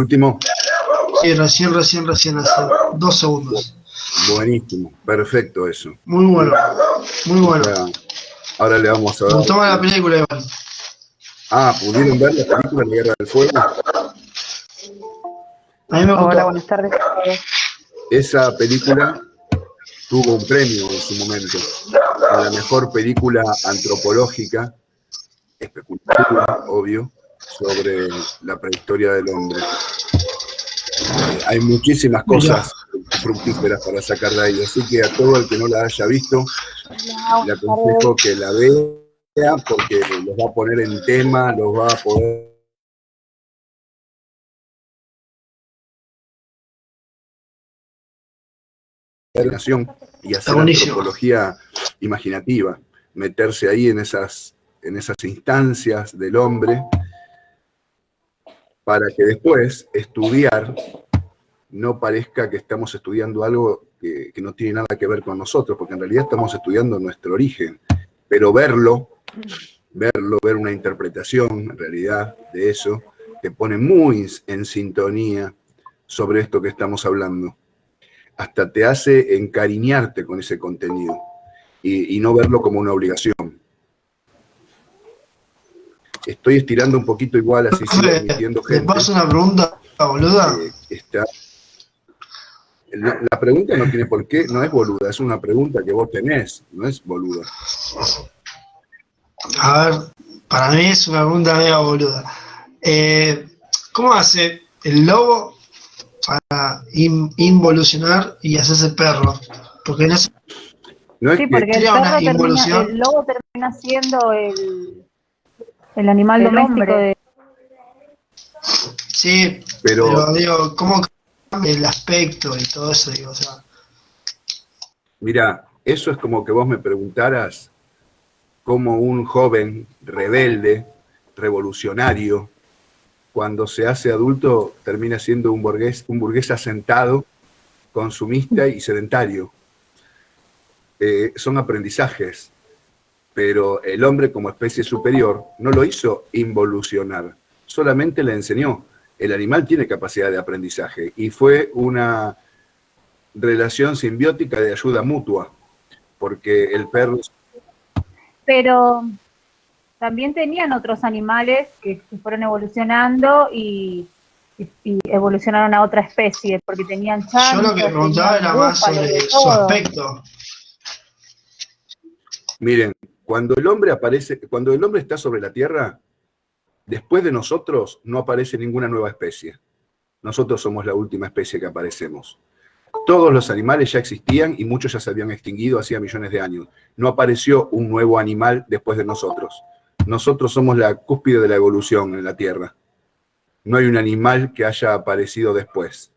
Último. Sí, recién, hace 2 segundos. Buenísimo, perfecto eso. Muy bueno, muy bueno. O sea, ahora le vamos a Me dar... gustó más la película igual. ¿Pudieron ver la película La Guerra del Fuego? A mí me gustó. Hola, buenas tardes. Esa película tuvo un premio en su momento a la mejor película antropológica, especulativa, obvio, sobre la prehistoria del hombre. Hay muchísimas cosas fructíferas para sacar de ahí, así que a todo el que no la haya visto, le aconsejo que la vea porque los va a poner en tema, los va a poder y hacer antropología imaginativa, meterse ahí en esas instancias del hombre para que después estudiar no parezca que estamos estudiando algo que no tiene nada que ver con nosotros, porque en realidad estamos estudiando nuestro origen, pero ver una interpretación en realidad de eso, te pone muy en sintonía sobre esto que estamos hablando. Hasta te hace encariñarte con ese contenido y no verlo como una obligación. Estoy estirando un poquito igual, así sigo admitiendo gente. ¿Le paso una pregunta, boluda? La pregunta no tiene por qué, no es boluda, es una pregunta que vos tenés, no es boluda. A ver, para mí es una pregunta medio boluda. ¿Cómo hace el lobo para involucionar y hacerse perro? Porque no es... No es sí, que porque el lobo termina siendo el animal doméstico de... Sí, pero digo, ¿cómo cambia el aspecto y todo eso? Digo, o sea... Mira, eso es como que vos me preguntaras cómo un joven rebelde, revolucionario, cuando se hace adulto termina siendo un burgués asentado, consumista y sedentario. Son aprendizajes, pero el hombre como especie superior no lo hizo involucionar, solamente le enseñó. El animal tiene capacidad de aprendizaje y fue una relación simbiótica de ayuda mutua, porque el perro... Pero también tenían otros animales que fueron evolucionando y evolucionaron a otra especie, porque tenían chanchos. Yo lo que preguntaba era más sobre su aspecto. Miren, cuando el hombre está sobre la Tierra, después de nosotros no aparece ninguna nueva especie. Nosotros somos la última especie que aparecemos. Todos los animales ya existían y muchos ya se habían extinguido hacía millones de años. No apareció un nuevo animal después de nosotros. Nosotros somos la cúspide de la evolución en la Tierra. No hay un animal que haya aparecido después.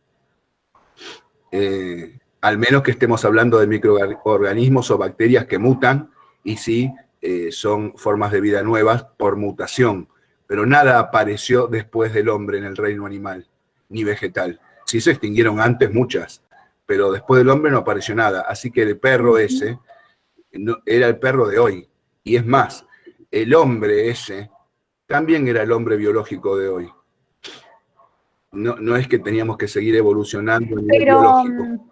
Al menos que estemos hablando de microorganismos o bacterias que mutan y sí son formas de vida nuevas por mutación. Pero nada apareció después del hombre en el reino animal, ni vegetal. Sí se extinguieron antes muchas, pero después del hombre no apareció nada. Así que el perro ese era el perro de hoy. Y es más, el hombre ese también era el hombre biológico de hoy. No es que teníamos que seguir evolucionando en el biológico.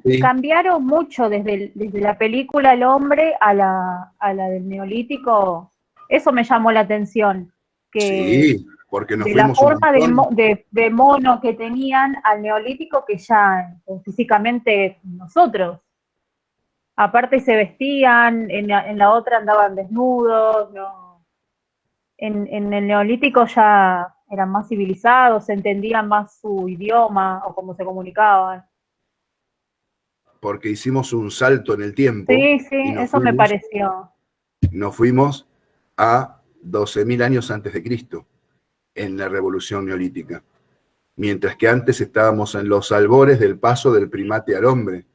Sí. Cambiaron mucho desde la película El hombre a la del Neolítico. Eso me llamó la atención. Que sí, porque nos de fuimos la forma de mono que tenían al Neolítico que ya físicamente nosotros. Aparte se vestían, en la otra andaban desnudos, ¿no? En el Neolítico ya eran más civilizados, se entendían más su idioma o cómo se comunicaban. Porque hicimos un salto en el tiempo. Sí, eso me pareció. Nos fuimos a 12.000 años antes de Cristo, en la revolución neolítica. Mientras que antes estábamos en los albores del paso del primate al hombre.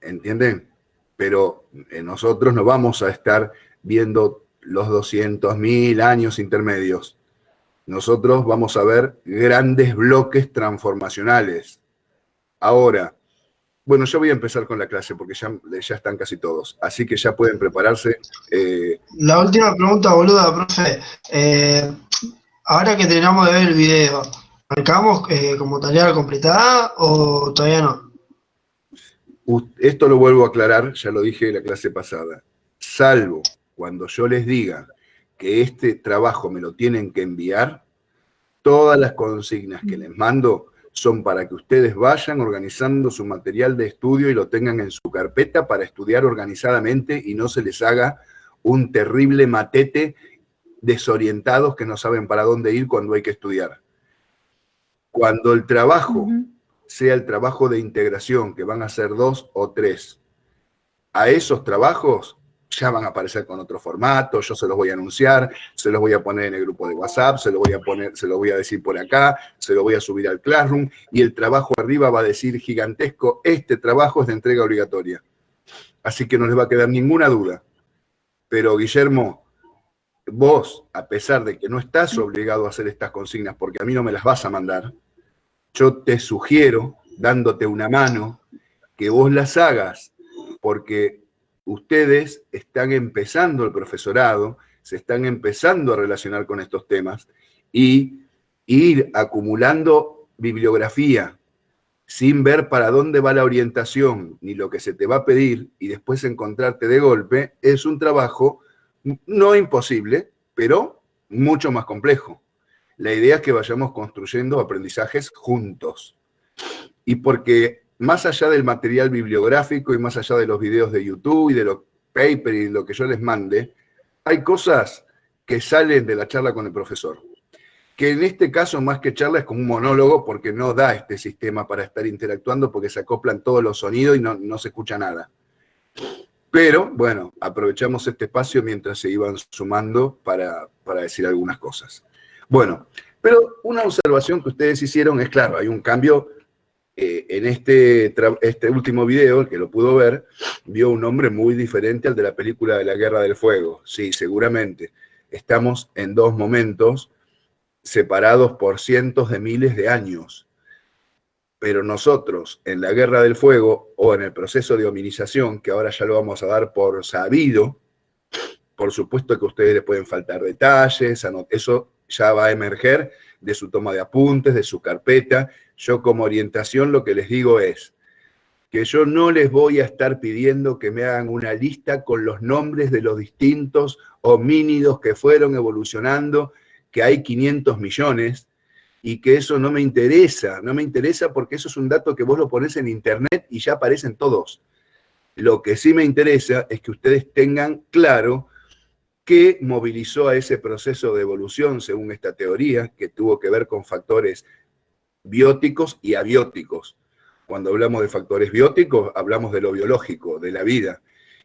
¿Entienden? Pero nosotros no vamos a estar viendo los 200.000 años intermedios. Nosotros vamos a ver grandes bloques transformacionales. Ahora, Bueno, yo voy a empezar con la clase porque ya están casi todos. Así que ya pueden prepararse. La última pregunta, boluda, profe. Ahora que terminamos de ver el video, ¿marcamos como tarea completada o todavía no? Esto lo vuelvo a aclarar, ya lo dije en la clase pasada. Salvo cuando yo les diga que este trabajo me lo tienen que enviar, todas las consignas que les mando son para que ustedes vayan organizando su material de estudio y lo tengan en su carpeta para estudiar organizadamente y no se les haga un terrible matete desorientados que no saben para dónde ir cuando hay que estudiar. Cuando el trabajo sea el trabajo de integración, que van a ser 2 o 3, a esos trabajos ya van a aparecer con otro formato, yo se los voy a anunciar, se los voy a poner en el grupo de WhatsApp, se lo voy a decir por acá, se lo voy a subir al Classroom, y el trabajo arriba va a decir gigantesco, este trabajo es de entrega obligatoria. Así que no les va a quedar ninguna duda. Pero, Guillermo, vos, a pesar de que no estás obligado a hacer estas consignas, porque a mí no me las vas a mandar, yo te sugiero, dándote una mano, que vos las hagas, porque ustedes están empezando el profesorado, se están empezando a relacionar con estos temas, y ir acumulando bibliografía sin ver para dónde va la orientación ni lo que se te va a pedir y después encontrarte de golpe, es un trabajo no imposible, pero mucho más complejo. La idea es que vayamos construyendo aprendizajes juntos. Y porque más allá del material bibliográfico y más allá de los videos de YouTube y de los papers y lo que yo les mande, hay cosas que salen de la charla con el profesor. Que en este caso, más que charla, es como un monólogo porque no da este sistema para estar interactuando porque se acoplan todos los sonidos y no se escucha nada. Pero, bueno, aprovechamos este espacio mientras se iban sumando para decir algunas cosas. Bueno, pero una observación que ustedes hicieron es, claro, hay un cambio en este último video, el que lo pudo ver, vio un nombre muy diferente al de la película de la Guerra del Fuego. Sí, seguramente. Estamos en dos momentos separados por cientos de miles de años. Pero nosotros, en la Guerra del Fuego, o en el proceso de hominización, que ahora ya lo vamos a dar por sabido, por supuesto que a ustedes les pueden faltar detalles, eso ya va a emerger de su toma de apuntes, de su carpeta. Yo como orientación lo que les digo es que yo no les voy a estar pidiendo que me hagan una lista con los nombres de los distintos homínidos que fueron evolucionando, que hay 500 millones, y que eso no me interesa porque eso es un dato que vos lo pones en internet y ya aparecen todos. Lo que sí me interesa es que ustedes tengan claro qué movilizó a ese proceso de evolución, según esta teoría, que tuvo que ver con factores bióticos y abióticos. Cuando hablamos de factores bióticos, hablamos de lo biológico, de la vida.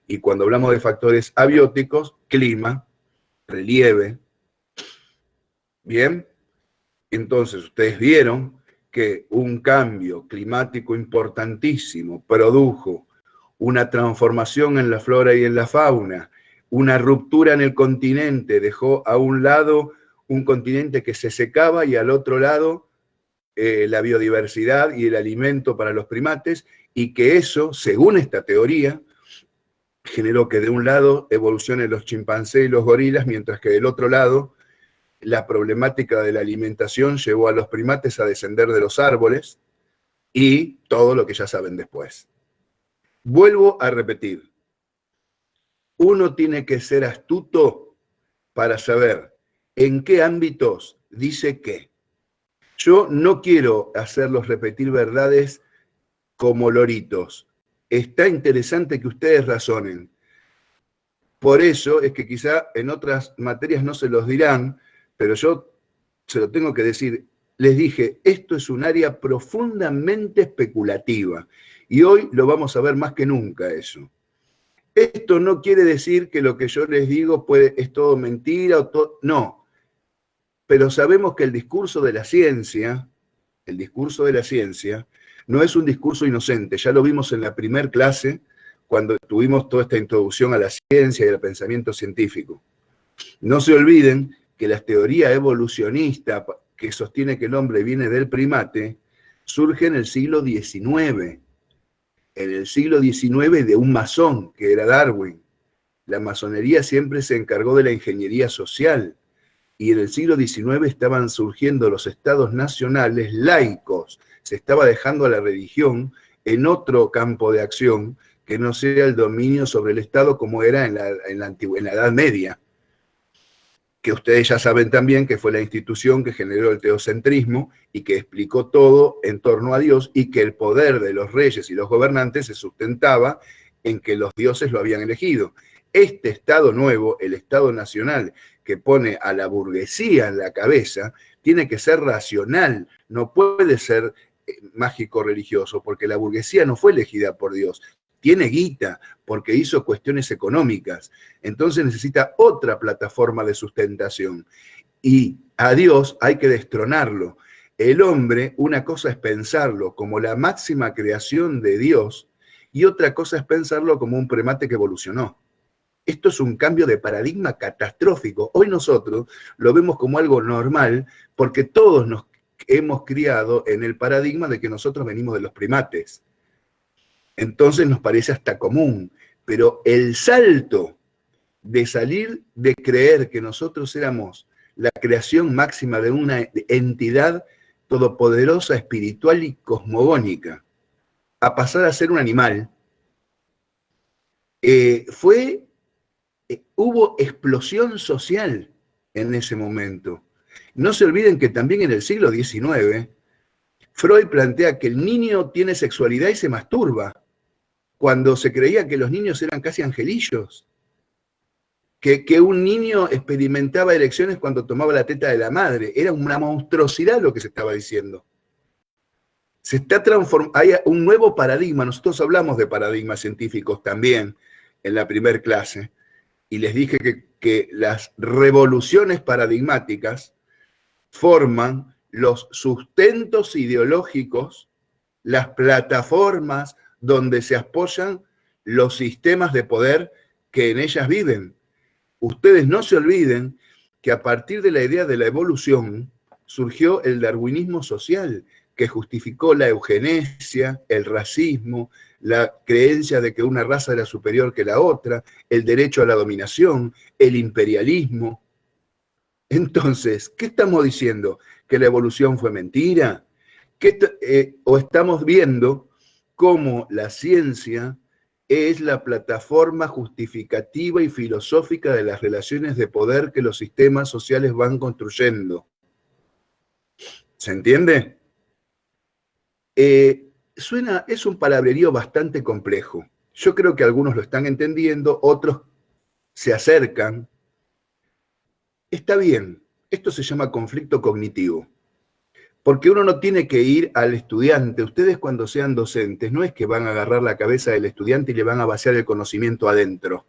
Y cuando hablamos de factores abióticos, clima, relieve. ¿Bien? Entonces, ustedes vieron que un cambio climático importantísimo produjo una transformación en la flora y en la fauna, una ruptura en el continente, dejó a un lado un continente que se secaba y al otro lado la biodiversidad y el alimento para los primates, y que eso, según esta teoría, generó que de un lado evolucionen los chimpancés y los gorilas, mientras que del otro lado la problemática de la alimentación llevó a los primates a descender de los árboles y todo lo que ya saben después. Vuelvo a repetir, uno tiene que ser astuto para saber en qué ámbitos dice qué. Yo no quiero hacerlos repetir verdades como loritos. Está interesante que ustedes razonen. Por eso es que quizá en otras materias no se los dirán, pero yo se lo tengo que decir. Les dije, esto es un área profundamente especulativa y hoy lo vamos a ver más que nunca eso. Esto no quiere decir que lo que yo les digo es todo mentira o todo, no. Pero sabemos que el discurso de la ciencia no es un discurso inocente. Ya lo vimos en la primer clase cuando tuvimos toda esta introducción a la ciencia y al pensamiento científico. No se olviden que la teoría evolucionista que sostiene que el hombre viene del primate surge en el siglo XIX. en el siglo XIX de un masón, que era Darwin. La masonería siempre se encargó de la ingeniería social, y en el siglo XIX estaban surgiendo los estados nacionales laicos, se estaba dejando a la religión en otro campo de acción que no sea el dominio sobre el Estado como era en la Edad Media, que ustedes ya saben también que fue la institución que generó el teocentrismo y que explicó todo en torno a Dios, y que el poder de los reyes y los gobernantes se sustentaba en que los dioses lo habían elegido. Este Estado nuevo, el Estado nacional, que pone a la burguesía en la cabeza, tiene que ser racional, no puede ser mágico-religioso, porque la burguesía no fue elegida por Dios. Tiene guita porque hizo cuestiones económicas, entonces necesita otra plataforma de sustentación. Y a Dios hay que destronarlo. El hombre, una cosa es pensarlo como la máxima creación de Dios, y otra cosa es pensarlo como un primate que evolucionó. Esto es un cambio de paradigma catastrófico. Hoy nosotros lo vemos como algo normal porque todos nos hemos criado en el paradigma de que nosotros venimos de los primates. Entonces nos parece hasta común, pero el salto de salir de creer que nosotros éramos la creación máxima de una entidad todopoderosa, espiritual y cosmogónica, a pasar a ser un animal, hubo explosión social en ese momento. No se olviden que también en el siglo XIX, Freud plantea que el niño tiene sexualidad y se masturba, cuando se creía que los niños eran casi angelillos, que un niño experimentaba erecciones cuando tomaba la teta de la madre. Era una monstruosidad lo que se estaba diciendo. Se está transformando, hay un nuevo paradigma. Nosotros hablamos de paradigmas científicos también en la primer clase, y les dije que las revoluciones paradigmáticas forman los sustentos ideológicos, las plataformas donde se apoyan los sistemas de poder que en ellas viven. Ustedes no se olviden que a partir de la idea de la evolución surgió el darwinismo social, que justificó la eugenesia, el racismo, la creencia de que una raza era superior que la otra, el derecho a la dominación, el imperialismo. Entonces, ¿qué estamos diciendo? ¿Que la evolución fue mentira? ¿O estamos viendo cómo la ciencia es la plataforma justificativa y filosófica de las relaciones de poder que los sistemas sociales van construyendo? ¿Se entiende? Es un palabrerío bastante complejo. Yo creo que algunos lo están entendiendo, otros se acercan. Está bien, esto se llama conflicto cognitivo. Porque uno no tiene que ir al estudiante. Ustedes cuando sean docentes, no es que van a agarrar la cabeza del estudiante y le van a vaciar el conocimiento adentro.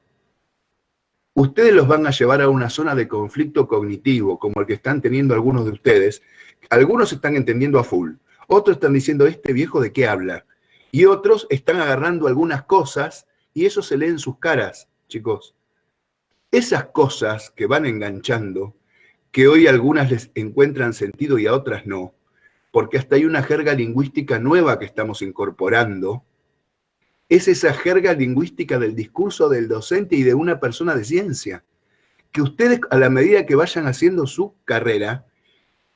Ustedes los van a llevar a una zona de conflicto cognitivo, como el que están teniendo algunos de ustedes. Algunos están entendiendo a full, otros están diciendo, ¿este viejo de qué habla? Y otros están agarrando algunas cosas y eso se lee en sus caras, chicos. Esas cosas que van enganchando, que hoy a algunas les encuentran sentido y a otras no, porque hasta hay una jerga lingüística nueva que estamos incorporando, es esa jerga lingüística del discurso del docente y de una persona de ciencia, que ustedes a la medida que vayan haciendo su carrera,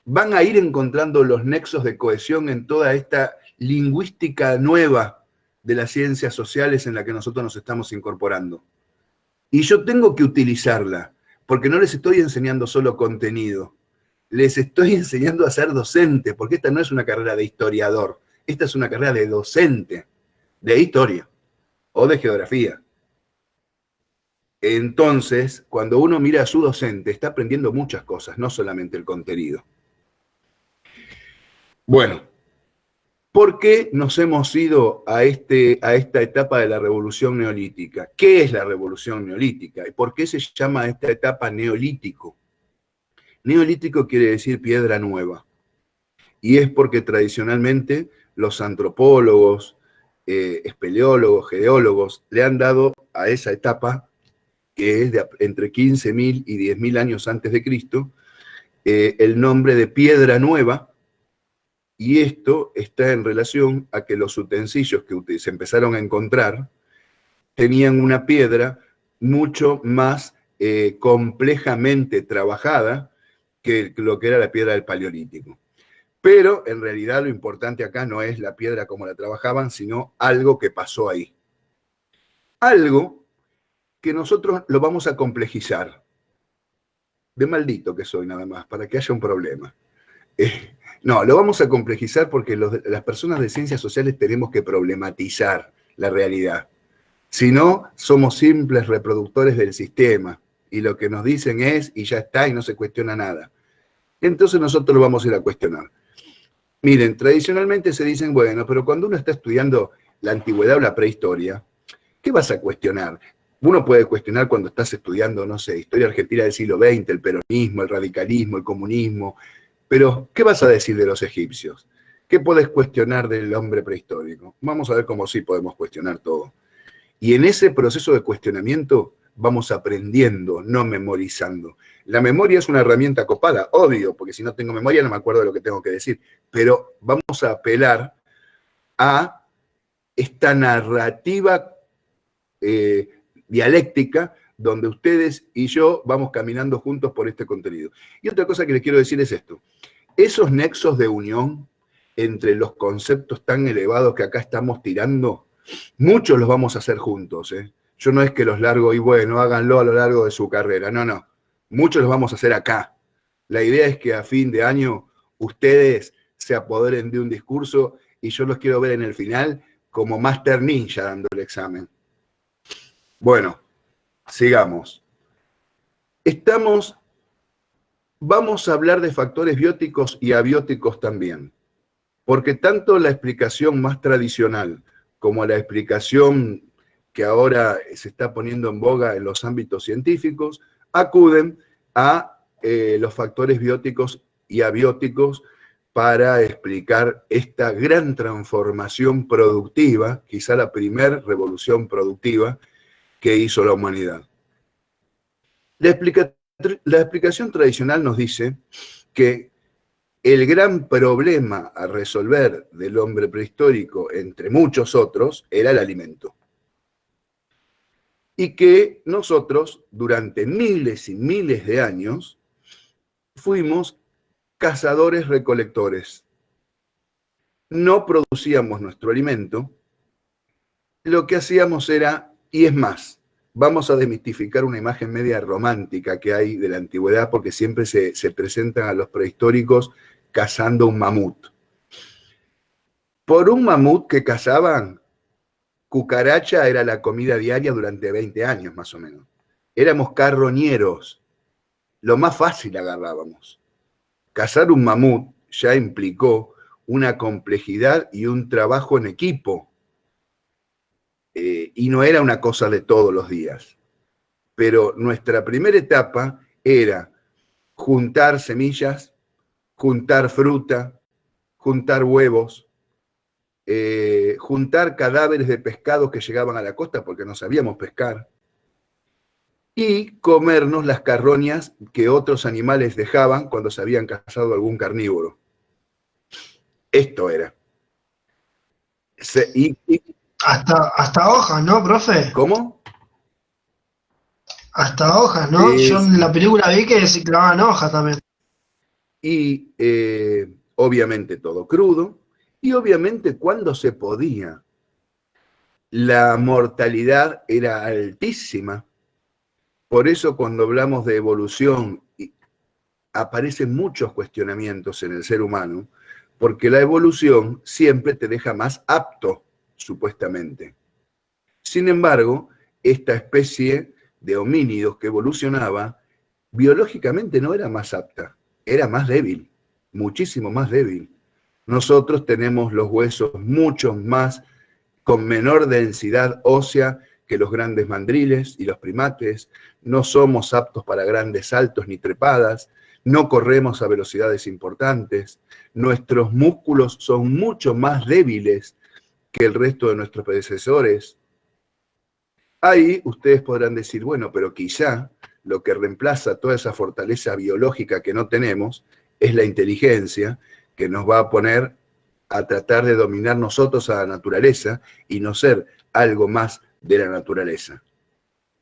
van a ir encontrando los nexos de cohesión en toda esta lingüística nueva de las ciencias sociales en la que nosotros nos estamos incorporando. Y yo tengo que utilizarla, porque no les estoy enseñando solo contenido, les estoy enseñando a ser docente, porque esta no es una carrera de historiador, esta es una carrera de docente, de historia o de geografía. Entonces, cuando uno mira a su docente, está aprendiendo muchas cosas, no solamente el contenido. Bueno, ¿por qué nos hemos ido a esta etapa de la revolución neolítica? ¿Qué es la revolución neolítica? ¿Y por qué se llama esta etapa neolítico? Neolítico quiere decir piedra nueva. Y es porque tradicionalmente los antropólogos, espeleólogos, geólogos, le han dado a esa etapa, que es de entre 15.000 y 10.000 años antes de Cristo, el nombre de piedra nueva, Y esto está en relación a que los utensilios que se empezaron a encontrar tenían una piedra mucho más complejamente trabajada que lo que era la piedra del Paleolítico. Pero en realidad lo importante acá no es la piedra como la trabajaban, sino algo que pasó ahí. Algo que nosotros lo vamos a complejizar. De maldito que soy nada más, para que haya un problema. No, lo vamos a complejizar porque las personas de ciencias sociales tenemos que problematizar la realidad. Si no, somos simples reproductores del sistema y lo que nos dicen es y ya está y no se cuestiona nada. Entonces nosotros lo vamos a ir a cuestionar. Miren, tradicionalmente se dicen, bueno, pero cuando uno está estudiando la antigüedad o la prehistoria, ¿qué vas a cuestionar? Uno puede cuestionar cuando estás estudiando, no sé, historia argentina del siglo XX, el peronismo, el radicalismo, el comunismo, pero ¿qué vas a decir de los egipcios? ¿Qué podés cuestionar del hombre prehistórico? Vamos a ver cómo sí podemos cuestionar todo. Y en ese proceso de cuestionamiento vamos aprendiendo, no memorizando. La memoria es una herramienta copada, obvio, porque si no tengo memoria no me acuerdo de lo que tengo que decir, pero vamos a apelar a esta narrativa dialéctica donde ustedes y yo vamos caminando juntos por este contenido. Y otra cosa que les quiero decir es esto. Esos nexos de unión entre los conceptos tan elevados que acá estamos tirando, muchos los vamos a hacer juntos. Yo no es que los largo y bueno, háganlo a lo largo de su carrera. No, no. Muchos los vamos a hacer acá. La idea es que a fin de año ustedes se apoderen de un discurso y yo los quiero ver en el final como Master Ninja dando el examen. Bueno, sigamos. Vamos a hablar de factores bióticos y abióticos también, porque tanto la explicación más tradicional como la explicación que ahora se está poniendo en boga en los ámbitos científicos acuden a los factores bióticos y abióticos para explicar esta gran transformación productiva, quizá la primer revolución productiva que hizo la humanidad. La explicación tradicional nos dice que el gran problema a resolver del hombre prehistórico, entre muchos otros, era el alimento. Y que nosotros, durante miles y miles de años, fuimos cazadores-recolectores. No producíamos nuestro alimento, lo que hacíamos era, y es más, vamos a desmitificar una imagen media romántica que hay de la antigüedad, porque siempre se presentan a los prehistóricos cazando un mamut. Por un mamut que cazaban, cucaracha era la comida diaria durante 20 años, más o menos. Éramos carroñeros. Lo más fácil agarrábamos. Cazar un mamut ya implicó una complejidad y un trabajo en equipo. Y no era una cosa de todos los días. Pero nuestra primera etapa era juntar semillas, juntar fruta, juntar huevos, juntar cadáveres de pescados que llegaban a la costa porque no sabíamos pescar, y comernos las carroñas que otros animales dejaban cuando se habían cazado algún carnívoro. Esto era. Hasta hojas, ¿no, profe? ¿Cómo? Hasta hojas, ¿no? Yo en la película vi que se clavaban hojas también. Y obviamente todo crudo, y obviamente cuando se podía. La mortalidad era altísima. Por eso cuando hablamos de evolución aparecen muchos cuestionamientos en el ser humano, porque la evolución siempre te deja más apto, supuestamente. Sin embargo, esta especie de homínidos que evolucionaba, biológicamente no era más apta, era más débil, muchísimo más débil. Nosotros tenemos los huesos mucho más, con menor densidad ósea que los grandes mandriles y los primates, no somos aptos para grandes saltos ni trepadas, no corremos a velocidades importantes, nuestros músculos son mucho más débiles que el resto de nuestros predecesores. Ahí ustedes podrán decir, bueno, pero quizá lo que reemplaza toda esa fortaleza biológica que no tenemos es la inteligencia que nos va a poner a tratar de dominar nosotros a la naturaleza y no ser algo más de la naturaleza.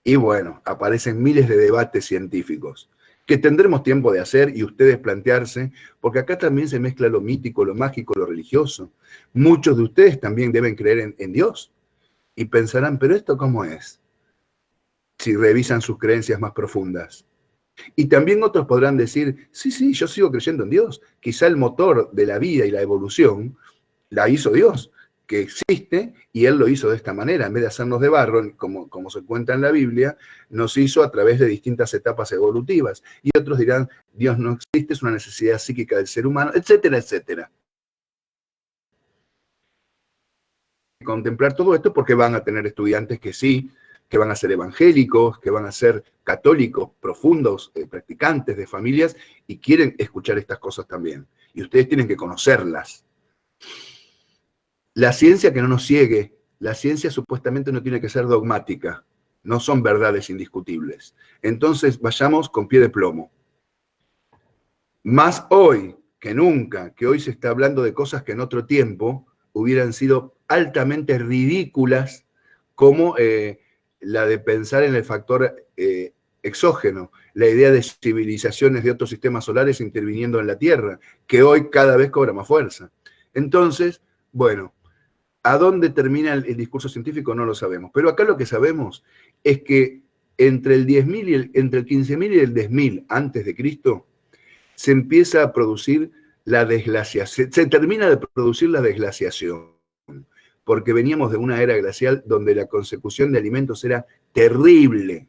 Y bueno, aparecen miles de debates científicos que tendremos tiempo de hacer y ustedes plantearse, porque acá también se mezcla lo mítico, lo mágico, lo religioso. Muchos de ustedes también deben creer en Dios y pensarán, ¿pero esto cómo es? Si revisan sus creencias más profundas. Y también otros podrán decir, sí, yo sigo creyendo en Dios. Quizá el motor de la vida y la evolución la hizo Dios, que existe, y Él lo hizo de esta manera. En vez de hacernos de barro, como se cuenta en la Biblia, nos hizo a través de distintas etapas evolutivas. Y otros dirán, Dios no existe, es una necesidad psíquica del ser humano, etcétera, etcétera. Contemplar todo esto porque van a tener estudiantes que sí, que van a ser evangélicos, que van a ser católicos profundos, practicantes de familias, y quieren escuchar estas cosas también. Y ustedes tienen que conocerlas. La ciencia que no nos ciegue, la ciencia supuestamente no tiene que ser dogmática, no son verdades indiscutibles. Entonces vayamos con pie de plomo. Más hoy que nunca, que hoy se está hablando de cosas que en otro tiempo hubieran sido altamente ridículas, como la de pensar en el factor exógeno, la idea de civilizaciones de otros sistemas solares interviniendo en la Tierra, que hoy cada vez cobra más fuerza. Entonces, bueno, ¿a dónde termina el discurso científico? No lo sabemos. Pero acá lo que sabemos es que entre el 10.000 y entre el 15.000 y el 10.000 antes de Cristo se empieza a producir la desglaciación, se termina de producir la desglaciación, porque veníamos de una era glacial donde la consecución de alimentos era terrible.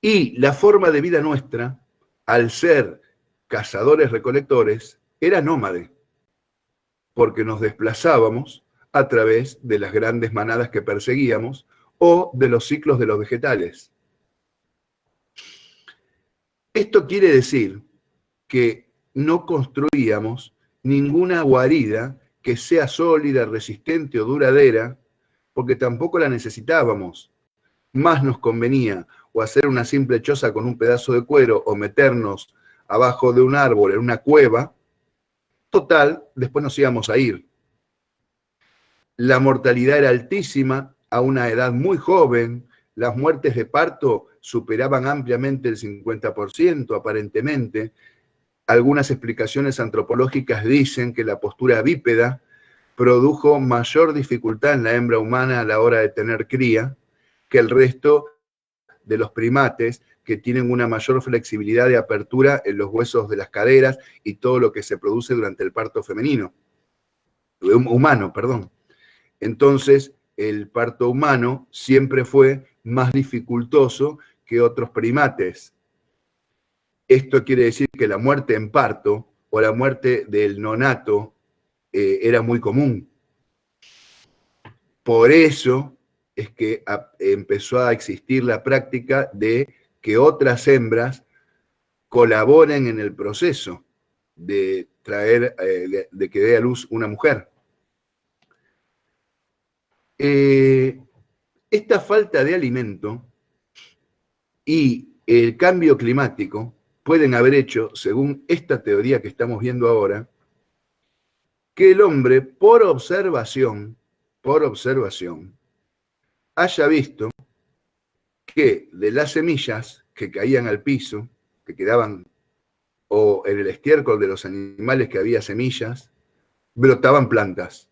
Y la forma de vida nuestra, al ser cazadores-recolectores, era nómade, porque nos desplazábamos a través de las grandes manadas que perseguíamos o de los ciclos de los vegetales. Esto quiere decir que no construíamos ninguna guarida que sea sólida, resistente o duradera, porque tampoco la necesitábamos. Más nos convenía o hacer una simple choza con un pedazo de cuero o meternos abajo de un árbol en una cueva. Total, después nos íbamos a ir. La mortalidad era altísima a una edad muy joven, las muertes de parto superaban ampliamente el 50%, aparentemente. Algunas explicaciones antropológicas dicen que la postura bípeda produjo mayor dificultad en la hembra humana a la hora de tener cría que el resto de los primates, que tienen una mayor flexibilidad de apertura en los huesos de las caderas y todo lo que se produce durante el parto humano. Entonces, el parto humano siempre fue más dificultoso que otros primates. Esto quiere decir que la muerte en parto o la muerte del nonato era muy común. Por eso es que empezó a existir la práctica de que otras hembras colaboren en el proceso de traer, de que dé a luz una mujer. Esta falta de alimento y el cambio climático pueden haber hecho, según esta teoría que estamos viendo ahora, que el hombre, por observación, haya visto que de las semillas que caían al piso, que quedaban, o en el estiércol de los animales que había semillas, brotaban plantas.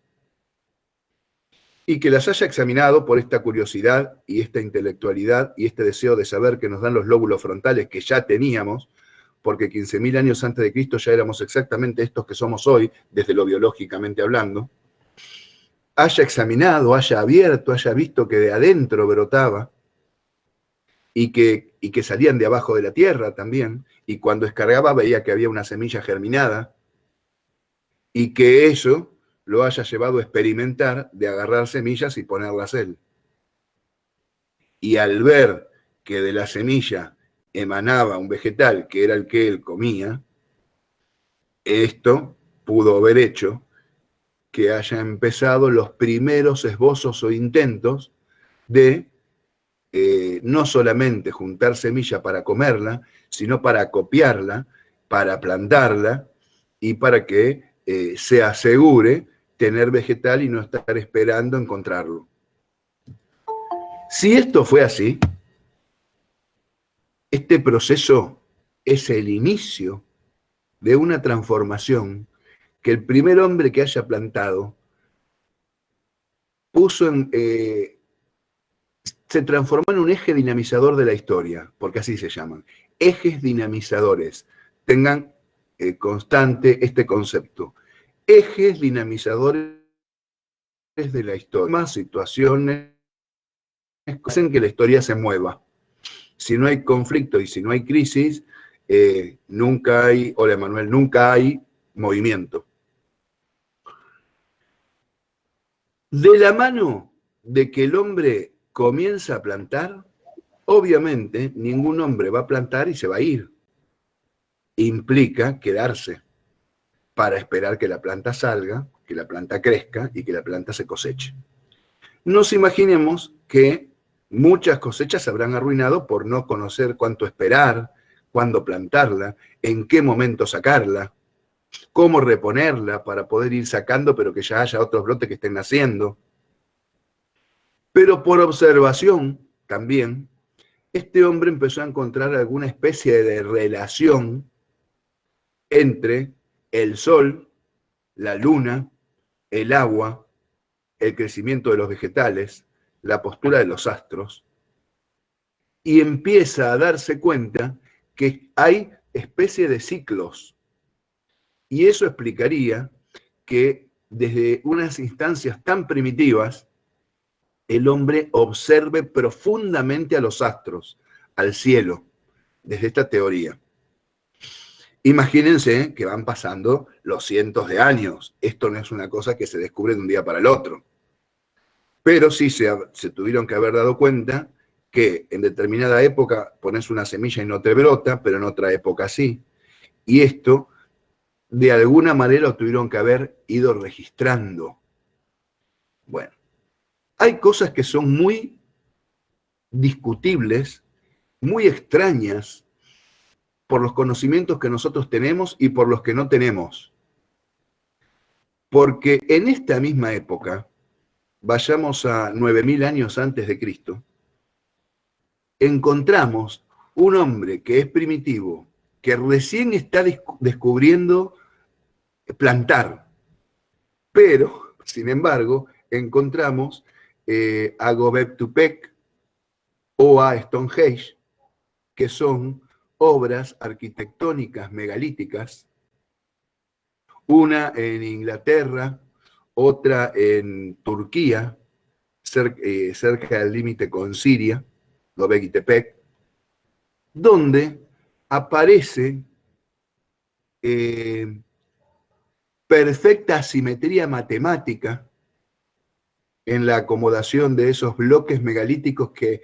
Y que las haya examinado por esta curiosidad y esta intelectualidad y este deseo de saber que nos dan los lóbulos frontales que ya teníamos, porque 15.000 años antes de Cristo ya éramos exactamente estos que somos hoy, desde lo biológicamente hablando, haya examinado, haya abierto, haya visto que de adentro brotaba y que salían de abajo de la tierra también, y cuando descargaba veía que había una semilla germinada, y que eso lo haya llevado a experimentar de agarrar semillas y ponerlas él. Y al ver que de la semilla emanaba un vegetal que era el que él comía, esto pudo haber hecho que haya empezado los primeros esbozos o intentos de no solamente juntar semilla para comerla, sino para copiarla, para plantarla y para que se asegure tener vegetal y no estar esperando encontrarlo. Si esto fue así, este proceso es el inicio de una transformación que el primer hombre que haya plantado se transformó en un eje dinamizador de la historia, porque así se llaman, ejes dinamizadores. Tengan constante este concepto. Ejes dinamizadores de la historia. Más situaciones que hacen que la historia se mueva. Si no hay conflicto y si no hay crisis, nunca hay, hola Manuel, nunca hay movimiento. De la mano de que el hombre comienza a plantar, obviamente ningún hombre va a plantar y se va a ir. Implica quedarse para esperar que la planta salga, que la planta crezca y que la planta se coseche. Nos imaginemos que muchas cosechas se habrán arruinado por no conocer cuánto esperar, cuándo plantarla, en qué momento sacarla, cómo reponerla para poder ir sacando, pero que ya haya otros brotes que estén naciendo. Pero por observación también, este hombre empezó a encontrar alguna especie de relación entre el sol, la luna, el agua, el crecimiento de los vegetales, la postura de los astros, y empieza a darse cuenta que hay especie de ciclos. Y eso explicaría que desde unas instancias tan primitivas, el hombre observe profundamente a los astros, al cielo, desde esta teoría. Imagínense que van pasando los cientos de años. Esto no es una cosa que se descubre de un día para el otro. Pero sí se tuvieron que haber dado cuenta que en determinada época pones una semilla y no te brota, pero en otra época sí. Y esto, de alguna manera, lo tuvieron que haber ido registrando. Bueno, hay cosas que son muy discutibles, muy extrañas, por los conocimientos que nosotros tenemos y por los que no tenemos. Porque en esta misma época, vayamos a 9000 años antes de Cristo, encontramos un hombre que es primitivo, que recién está descubriendo plantar, pero, sin embargo, encontramos a Göbekli Tepe o a Stonehenge, que son obras arquitectónicas megalíticas, una en Inglaterra, otra en Turquía, cerca del límite con Siria, Göbekli Tepe, donde aparece perfecta simetría matemática en la acomodación de esos bloques megalíticos que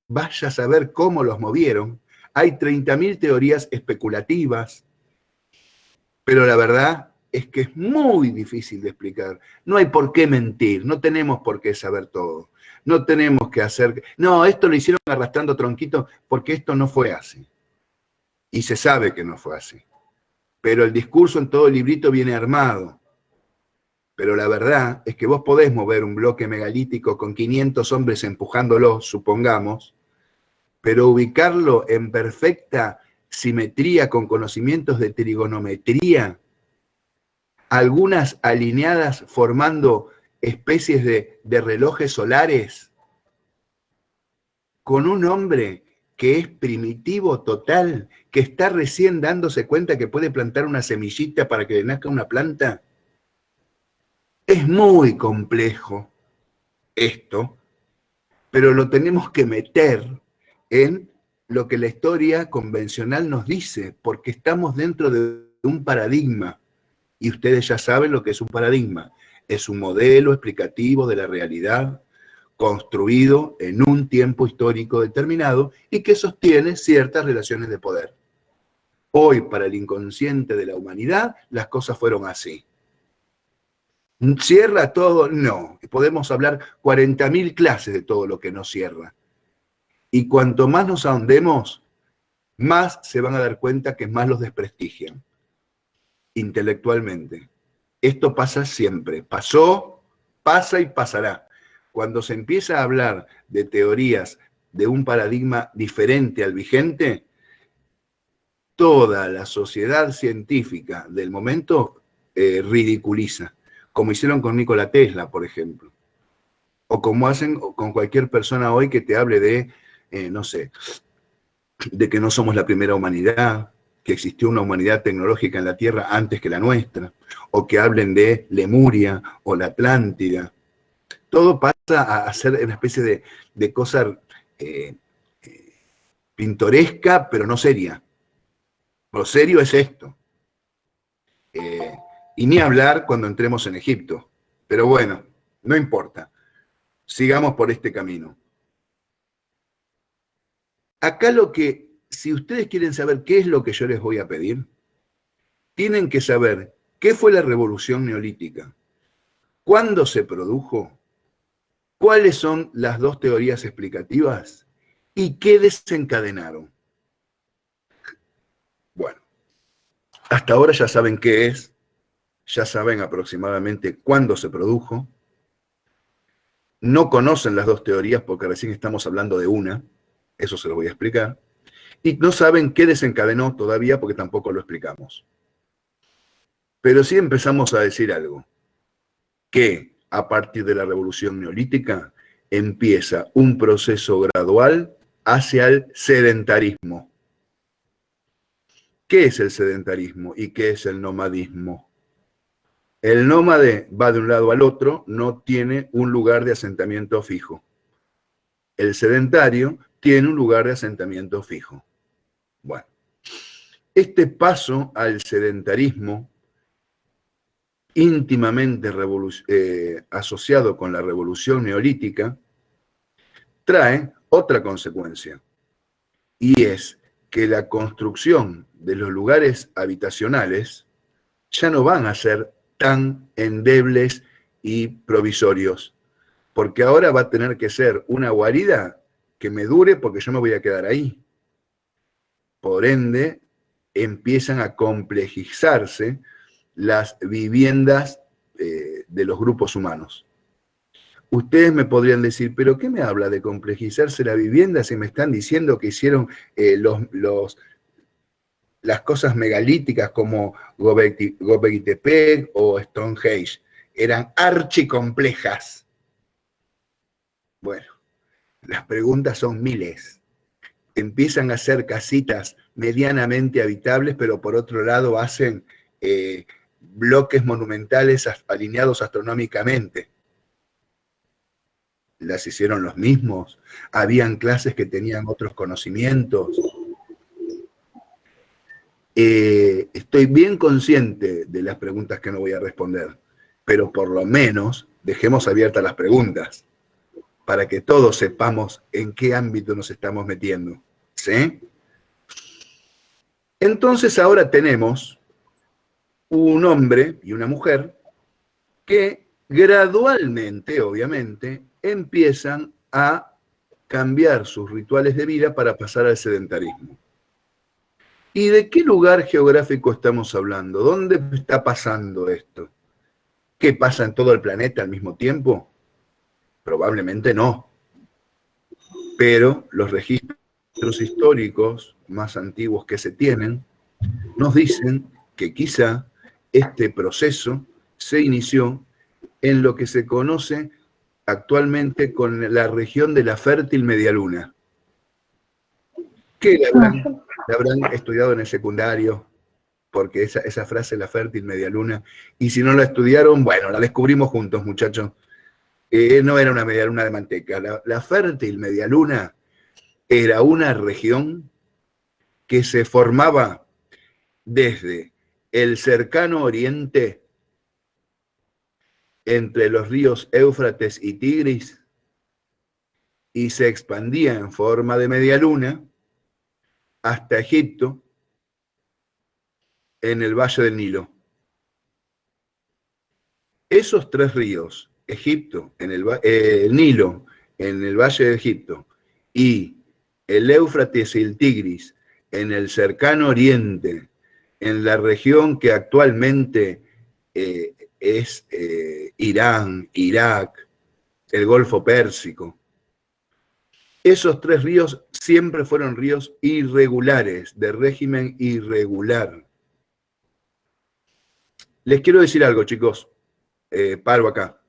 vaya a saber cómo los movieron. Hay 30.000 teorías especulativas, pero la verdad es que es muy difícil de explicar. No hay por qué mentir, no tenemos por qué saber todo. No tenemos que hacer... No, esto lo hicieron arrastrando tronquitos porque esto no fue así. Y se sabe que no fue así. Pero el discurso en todo el librito viene armado. Pero la verdad es que vos podés mover un bloque megalítico con 500 hombres empujándolo, supongamos, pero ubicarlo en perfecta simetría con conocimientos de trigonometría, algunas alineadas formando especies de relojes solares, con un hombre que es primitivo total, que está recién dándose cuenta que puede plantar una semillita para que le nazca una planta. Es muy complejo esto, pero lo tenemos que meter en lo que la historia convencional nos dice, porque estamos dentro de un paradigma, y ustedes ya saben lo que es un paradigma. Es un modelo explicativo de la realidad construido en un tiempo histórico determinado y que sostiene ciertas relaciones de poder. Hoy, para el inconsciente de la humanidad, las cosas fueron así. ¿Cierra todo? No. Podemos hablar 40.000 clases de todo lo que no cierra. Y cuanto más nos ahondemos, más se van a dar cuenta que más los desprestigian. intelectualmente. Esto pasa siempre, pasó, pasa y pasará. Cuando se empieza a hablar de teorías de un paradigma diferente al vigente, toda la sociedad científica del momento ridiculiza, como hicieron con Nikola Tesla, por ejemplo, o como hacen con cualquier persona hoy que te hable de, no sé, de que no somos la primera humanidad, que existió una humanidad tecnológica en la Tierra antes que la nuestra, o que hablen de Lemuria o la Atlántida. Todo pasa a ser una especie de cosa pintoresca, pero no seria. Lo serio es esto. Y ni hablar cuando entremos en Egipto. Pero bueno, no importa. Sigamos por este camino. Acá si ustedes quieren saber qué es lo que yo les voy a pedir, tienen que saber qué fue la revolución neolítica, cuándo se produjo, cuáles son las dos teorías explicativas y qué desencadenaron. Bueno, hasta ahora ya saben qué es, ya saben aproximadamente cuándo se produjo, no conocen las dos teorías porque recién estamos hablando de una, eso se lo voy a explicar, y no saben qué desencadenó todavía porque tampoco lo explicamos. Pero sí empezamos a decir algo, que a partir de la revolución neolítica empieza un proceso gradual hacia el sedentarismo. ¿Qué es el sedentarismo y qué es el nomadismo? El nómade va de un lado al otro, no tiene un lugar de asentamiento fijo. El sedentario tiene un lugar de asentamiento fijo. Bueno, este paso al sedentarismo, íntimamente asociado con la revolución neolítica, trae otra consecuencia, y es que la construcción de los lugares habitacionales ya no van a ser tan endebles y provisorios, porque ahora va a tener que ser una guarida que me dure porque yo me voy a quedar ahí. Por ende, empiezan a complejizarse las viviendas de los grupos humanos. Ustedes me podrían decir, ¿pero qué me habla de complejizarse la vivienda si me están diciendo que hicieron las cosas megalíticas como Göbekli Tepe o Stonehenge? Eran archicomplejas. Bueno, las preguntas son miles. Empiezan a hacer casitas medianamente habitables, pero por otro lado hacen bloques monumentales alineados astronómicamente. Las hicieron los mismos. Habían clases que tenían otros conocimientos. Estoy bien consciente de las preguntas que no voy a responder, pero por lo menos dejemos abiertas las preguntas para que todos sepamos en qué ámbito nos estamos metiendo. ¿Sí? Entonces ahora tenemos un hombre y una mujer que gradualmente, obviamente, empiezan a cambiar sus rituales de vida para pasar al sedentarismo. ¿Y de qué lugar geográfico estamos hablando? ¿Dónde está pasando esto? ¿Qué pasa en todo el planeta al mismo tiempo? Probablemente no. Pero los registros históricos más antiguos que se tienen nos dicen que quizá este proceso se inició en lo que se conoce actualmente con la región de la fértil medialuna. ¿Qué la habrán estudiado en el secundario? Porque esa frase, la fértil medialuna, y si no la estudiaron, bueno, la descubrimos juntos, muchachos. No era una medialuna de manteca. La fértil medialuna era una región que se formaba desde el cercano oriente, entre los ríos Éufrates y Tigris, y se expandía en forma de medialuna hasta Egipto, en el Valle del Nilo. Esos tres ríos, Egipto, el Nilo, en el Valle de Egipto, y el Éufrates y el Tigris, en el cercano oriente, en la región que actualmente es Irán, Irak, el Golfo Pérsico. Esos 3 ríos siempre fueron ríos irregulares, de régimen irregular. Les quiero decir algo, chicos. Paro acá.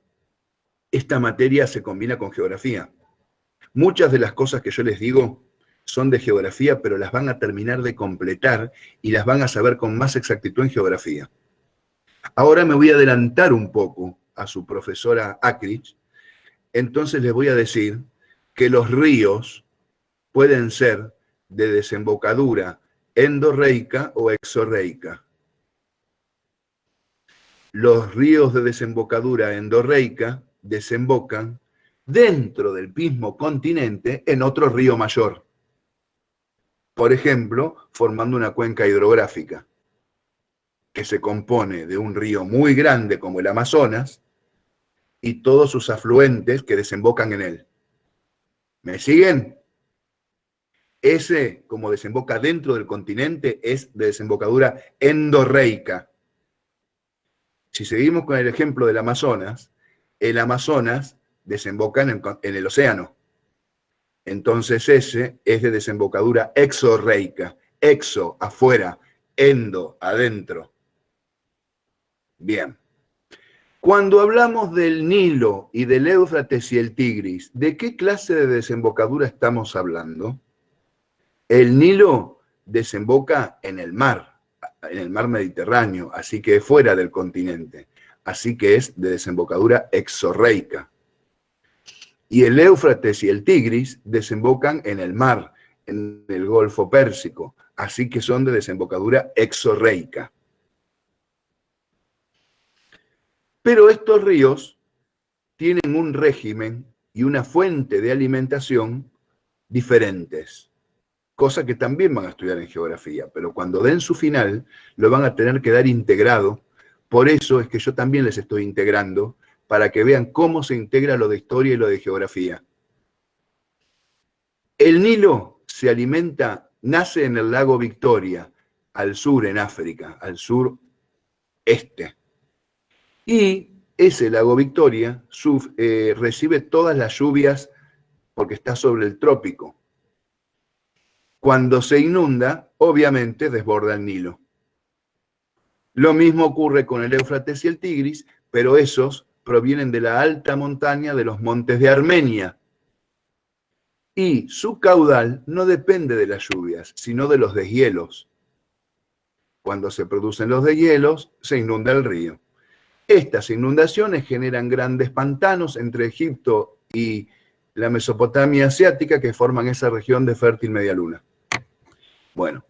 Esta materia se combina con geografía. Muchas de las cosas que yo les digo son de geografía, pero las van a terminar de completar y las van a saber con más exactitud en geografía. Ahora me voy a adelantar un poco a su profesora Akrich, entonces les voy a decir que los ríos pueden ser de desembocadura endorreica o exorreica. Los ríos de desembocadura endorreica desembocan dentro del mismo continente en otro río mayor. Por ejemplo, formando una cuenca hidrográfica que se compone de un río muy grande como el Amazonas y todos sus afluentes que desembocan en él. ¿Me siguen? Ese, como desemboca dentro del continente, es de desembocadura endorreica. Si seguimos con el ejemplo del Amazonas, el Amazonas desemboca en el océano. Entonces ese es de desembocadura exorreica. Exo, afuera, endo, adentro. Bien. Cuando hablamos del Nilo y del Éufrates y el Tigris, ¿de qué clase de desembocadura estamos hablando? El Nilo desemboca en el mar Mediterráneo, así que es fuera del continente, así que es de desembocadura exorreica. Y el Éufrates y el Tigris desembocan en el mar, en el Golfo Pérsico, así que son de desembocadura exorreica. Pero estos ríos tienen un régimen y una fuente de alimentación diferentes, cosa que también van a estudiar en geografía, pero cuando den su final lo van a tener que dar integrado. Por eso es que yo también les estoy integrando, para que vean cómo se integra lo de historia y lo de geografía. El Nilo se alimenta, nace en el lago Victoria, al sur en África, al sur este. Y ese lago Victoria recibe todas las lluvias porque está sobre el trópico. Cuando se inunda, obviamente desborda el Nilo. Lo mismo ocurre con el Éufrates y el Tigris, pero esos provienen de la alta montaña de los montes de Armenia. Y su caudal no depende de las lluvias, sino de los deshielos. Cuando se producen los deshielos, se inunda el río. Estas inundaciones generan grandes pantanos entre Egipto y la Mesopotamia asiática que forman esa región de fértil media luna. Bueno,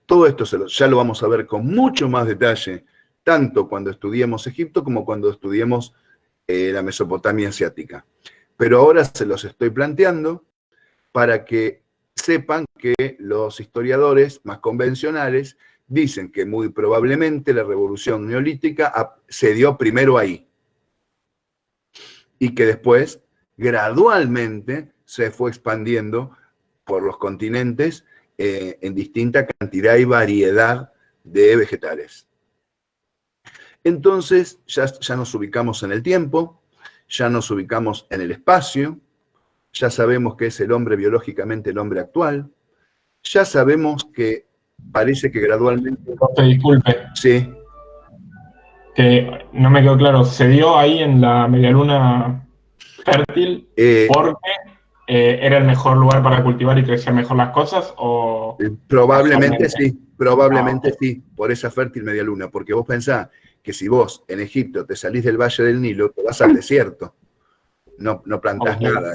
todo esto ya lo vamos a ver con mucho más detalle, tanto cuando estudiemos Egipto como cuando estudiemos la Mesopotamia asiática. Pero ahora se los estoy planteando para que sepan que los historiadores más convencionales dicen que muy probablemente la revolución neolítica se dio primero ahí y que después gradualmente se fue expandiendo por los continentes en distinta cantidad y variedad de vegetales. Entonces ya nos ubicamos en el tiempo, ya nos ubicamos en el espacio, ya sabemos que es el hombre biológicamente el hombre actual, ya sabemos que parece que gradualmente... Disculpe. Sí. Que no me quedó claro, ¿se dio ahí en la medialuna fértil porque era el mejor lugar para cultivar y crecer mejor las cosas? ¿O probablemente sí, por esa fértil medialuna, porque vos pensás que si vos en Egipto te salís del Valle del Nilo, te vas al desierto, no plantás nada.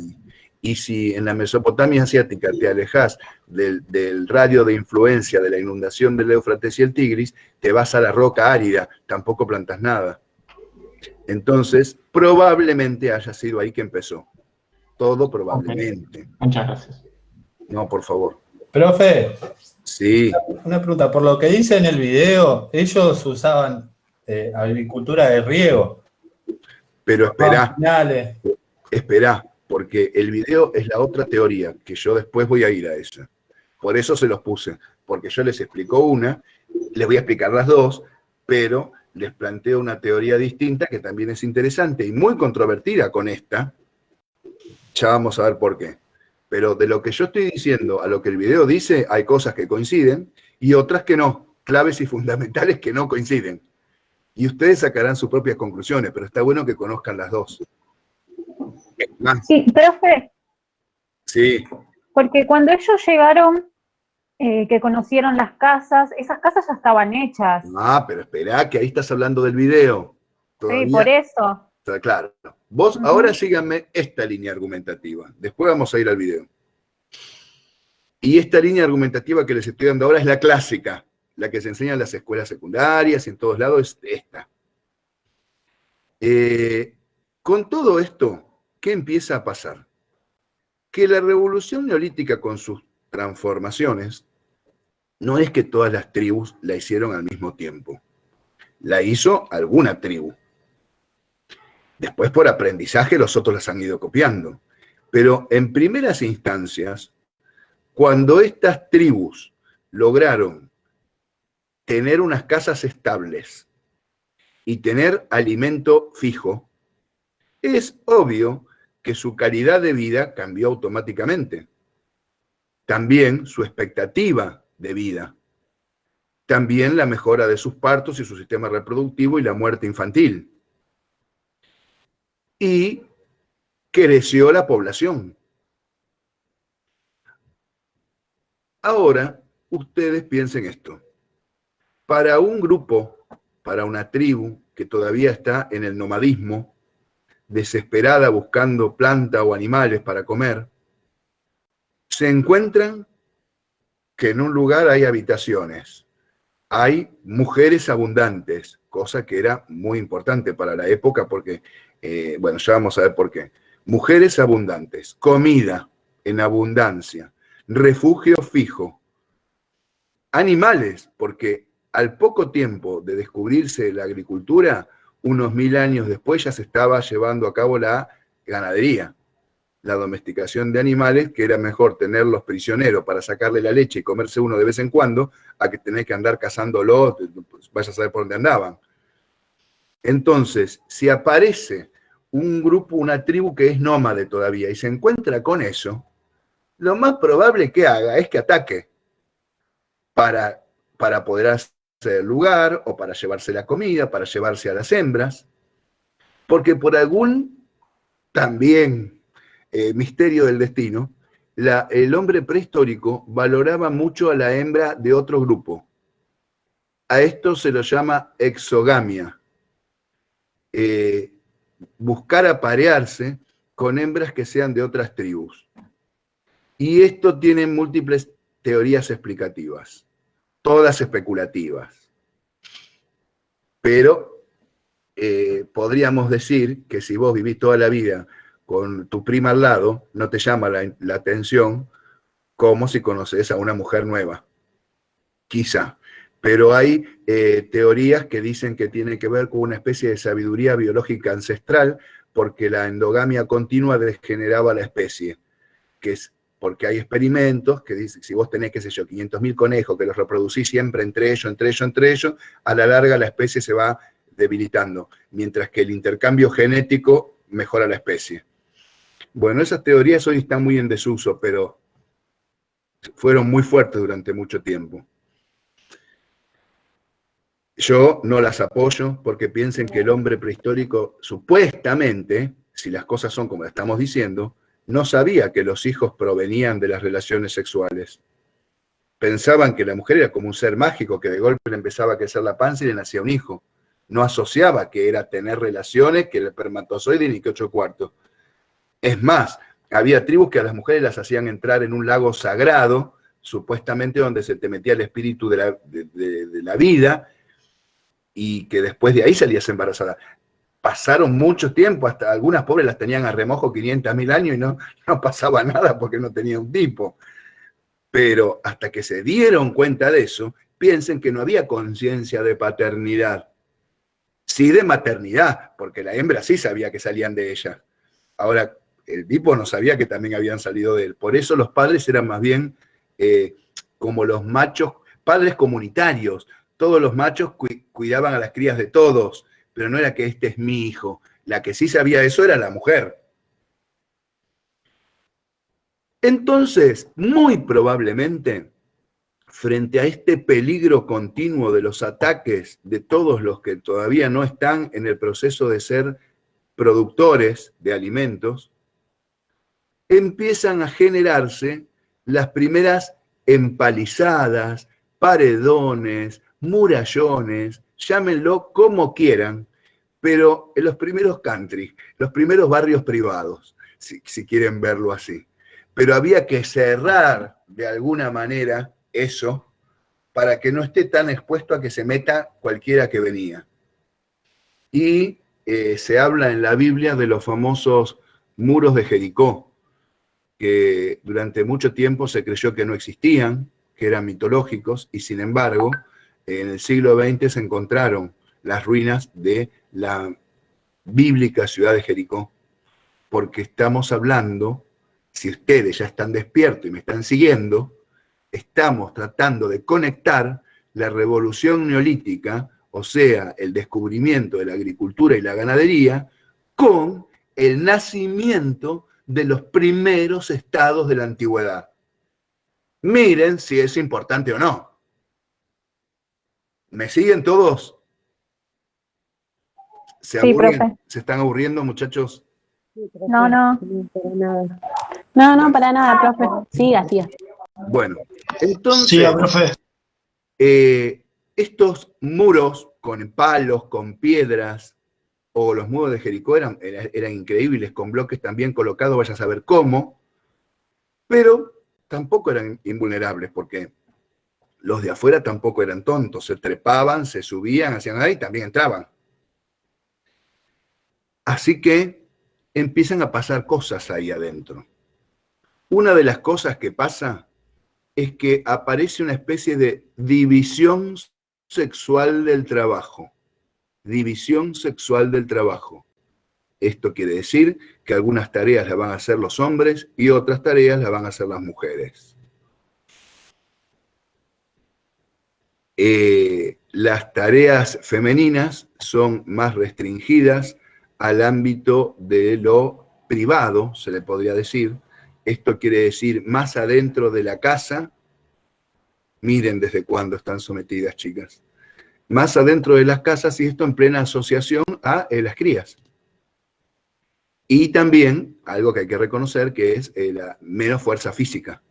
Y si en la Mesopotamia asiática te alejás del radio de influencia de la inundación del Éufrates y el Tigris, te vas a la roca árida, tampoco plantás nada. Entonces, probablemente haya sido ahí que empezó. Todo probablemente. Muchas gracias. No, por favor. Profe, sí. Una pregunta. Por lo que dice en el video, ellos usaban agricultura de riego. Pero esperá, porque el video es la otra teoría, que yo después voy a ir a esa. Por eso se los puse, porque yo les explico una, Les voy a explicar las dos, pero les planteo una teoría distinta que también es interesante y muy controvertida con esta. Ya vamos a ver por qué. Pero de lo que yo estoy diciendo a lo que el video dice, hay cosas que coinciden y otras que no, claves y fundamentales que no coinciden. Y ustedes sacarán sus propias conclusiones, pero está bueno que conozcan las dos. Sí, profe. Sí. Porque cuando ellos llegaron, que conocieron las casas, esas casas ya estaban hechas. Ah, pero esperá, que ahí estás hablando del video. Sí, por eso. Está claro. Vos ahora síganme esta línea argumentativa. Después vamos a ir al video. Y esta línea argumentativa que les estoy dando ahora es la clásica, la que se enseña en las escuelas secundarias y en todos lados, es esta. Con todo esto, ¿qué empieza a pasar? Que la revolución neolítica con sus transformaciones no es que todas las tribus la hicieron al mismo tiempo. La hizo alguna tribu. Después, por aprendizaje, los otros las han ido copiando. Pero en primeras instancias, cuando estas tribus lograron tener unas casas estables y tener alimento fijo, es obvio que su calidad de vida cambió automáticamente. También su expectativa de vida. También la mejora de sus partos y su sistema reproductivo y la muerte infantil. Y creció la población. Ahora, ustedes piensen esto. Para un grupo, para una tribu que todavía está en el nomadismo, desesperada buscando planta o animales para comer, se encuentran que en un lugar hay habitaciones, hay mujeres abundantes, cosa que era muy importante para la época porque, bueno, ya vamos a ver por qué. Mujeres abundantes, comida en abundancia, refugio fijo, animales, porque al poco tiempo de descubrirse la agricultura, unos 1000 años después ya se estaba llevando a cabo la ganadería, la domesticación de animales, que era mejor tenerlos prisioneros para sacarle la leche y comerse uno de vez en cuando, a que tener que andar cazándolo, vaya a saber por dónde andaban. Entonces, si aparece un grupo, una tribu que es nómade todavía y se encuentra con eso, lo más probable que haga es que ataque para apoderarse del lugar o para llevarse la comida, para llevarse a las hembras, porque por algún también misterio del destino, el hombre prehistórico valoraba mucho a la hembra de otro grupo. A esto se lo llama exogamia. Buscar aparearse con hembras que sean de otras tribus. Y esto tiene múltiples teorías explicativas, todas especulativas. Pero podríamos decir que si vos vivís toda la vida con tu prima al lado, no te llama la atención como si conoces a una mujer nueva. Quizá. Pero hay teorías que dicen que tiene que ver con una especie de sabiduría biológica ancestral, porque la endogamia continua degeneraba la especie, que es porque hay experimentos que dicen, si vos tenés, qué sé yo, 500.000 conejos, que los reproducís siempre entre ellos, a la larga la especie se va debilitando, mientras que el intercambio genético mejora la especie. Bueno, esas teorías hoy están muy en desuso, pero fueron muy fuertes durante mucho tiempo. Yo no las apoyo porque piensen que el hombre prehistórico, supuestamente, si las cosas son como estamos diciendo, no sabía que los hijos provenían de las relaciones sexuales. Pensaban que la mujer era como un ser mágico que de golpe le empezaba a crecer la panza y le nacía un hijo. No asociaba que era tener relaciones, que el espermatozoide ni que 8 cuartos. Es más, había tribus que a las mujeres las hacían entrar en un lago sagrado, supuestamente donde se te metía el espíritu de la vida, y que después de ahí salías embarazada. Pasaron mucho tiempo, hasta algunas pobres las tenían a remojo 500.000 años y no pasaba nada porque no tenía un tipo. Pero hasta que se dieron cuenta de eso, piensen que no había conciencia de paternidad. Sí de maternidad, porque la hembra sí sabía que salían de ella. Ahora, el tipo no sabía que también habían salido de él. Por eso los padres eran más bien como los machos, padres comunitarios, todos los machos cuidaban a las crías de todos, pero no era que este es mi hijo. La que sí sabía eso era la mujer. Entonces, muy probablemente, frente a este peligro continuo de los ataques de todos los que todavía no están en el proceso de ser productores de alimentos, empiezan a generarse las primeras empalizadas, paredones, murallones, llámenlo como quieran, pero en los primeros country, los primeros barrios privados, si quieren verlo así. Pero había que cerrar de alguna manera eso para que no esté tan expuesto a que se meta cualquiera que venía. Y se habla en la Biblia de los famosos muros de Jericó, que durante mucho tiempo se creyó que no existían, que eran mitológicos, y sin embargo, en el siglo XX se encontraron las ruinas de la bíblica ciudad de Jericó, porque estamos hablando, si ustedes ya están despiertos y me están siguiendo, estamos tratando de conectar la revolución neolítica, o sea, el descubrimiento de la agricultura y la ganadería, con el nacimiento de los primeros estados de la antigüedad. Miren si es importante o no. ¿Me siguen todos? ¿Se están aburriendo, muchachos? No. No, para nada, profe. Siga. Bueno, entonces, sí, profe. Estos muros con palos, con piedras, o los muros de Jericó eran increíbles, con bloques también colocados, vaya a saber cómo, pero tampoco eran invulnerables, porque los de afuera tampoco eran tontos, se trepaban, se subían, hacían ahí, también entraban. Así que empiezan a pasar cosas ahí adentro. Una de las cosas que pasa es que aparece una especie de división sexual del trabajo. División sexual del trabajo. Esto quiere decir que algunas tareas las van a hacer los hombres y otras tareas las van a hacer las mujeres. Las tareas femeninas son más restringidas al ámbito de lo privado, se le podría decir. Esto quiere decir más adentro de la casa. Miren desde cuándo están sometidas, chicas. Más adentro de las casas, y esto en plena asociación a las crías. Y también, algo que hay que reconocer, que es la menos fuerza física.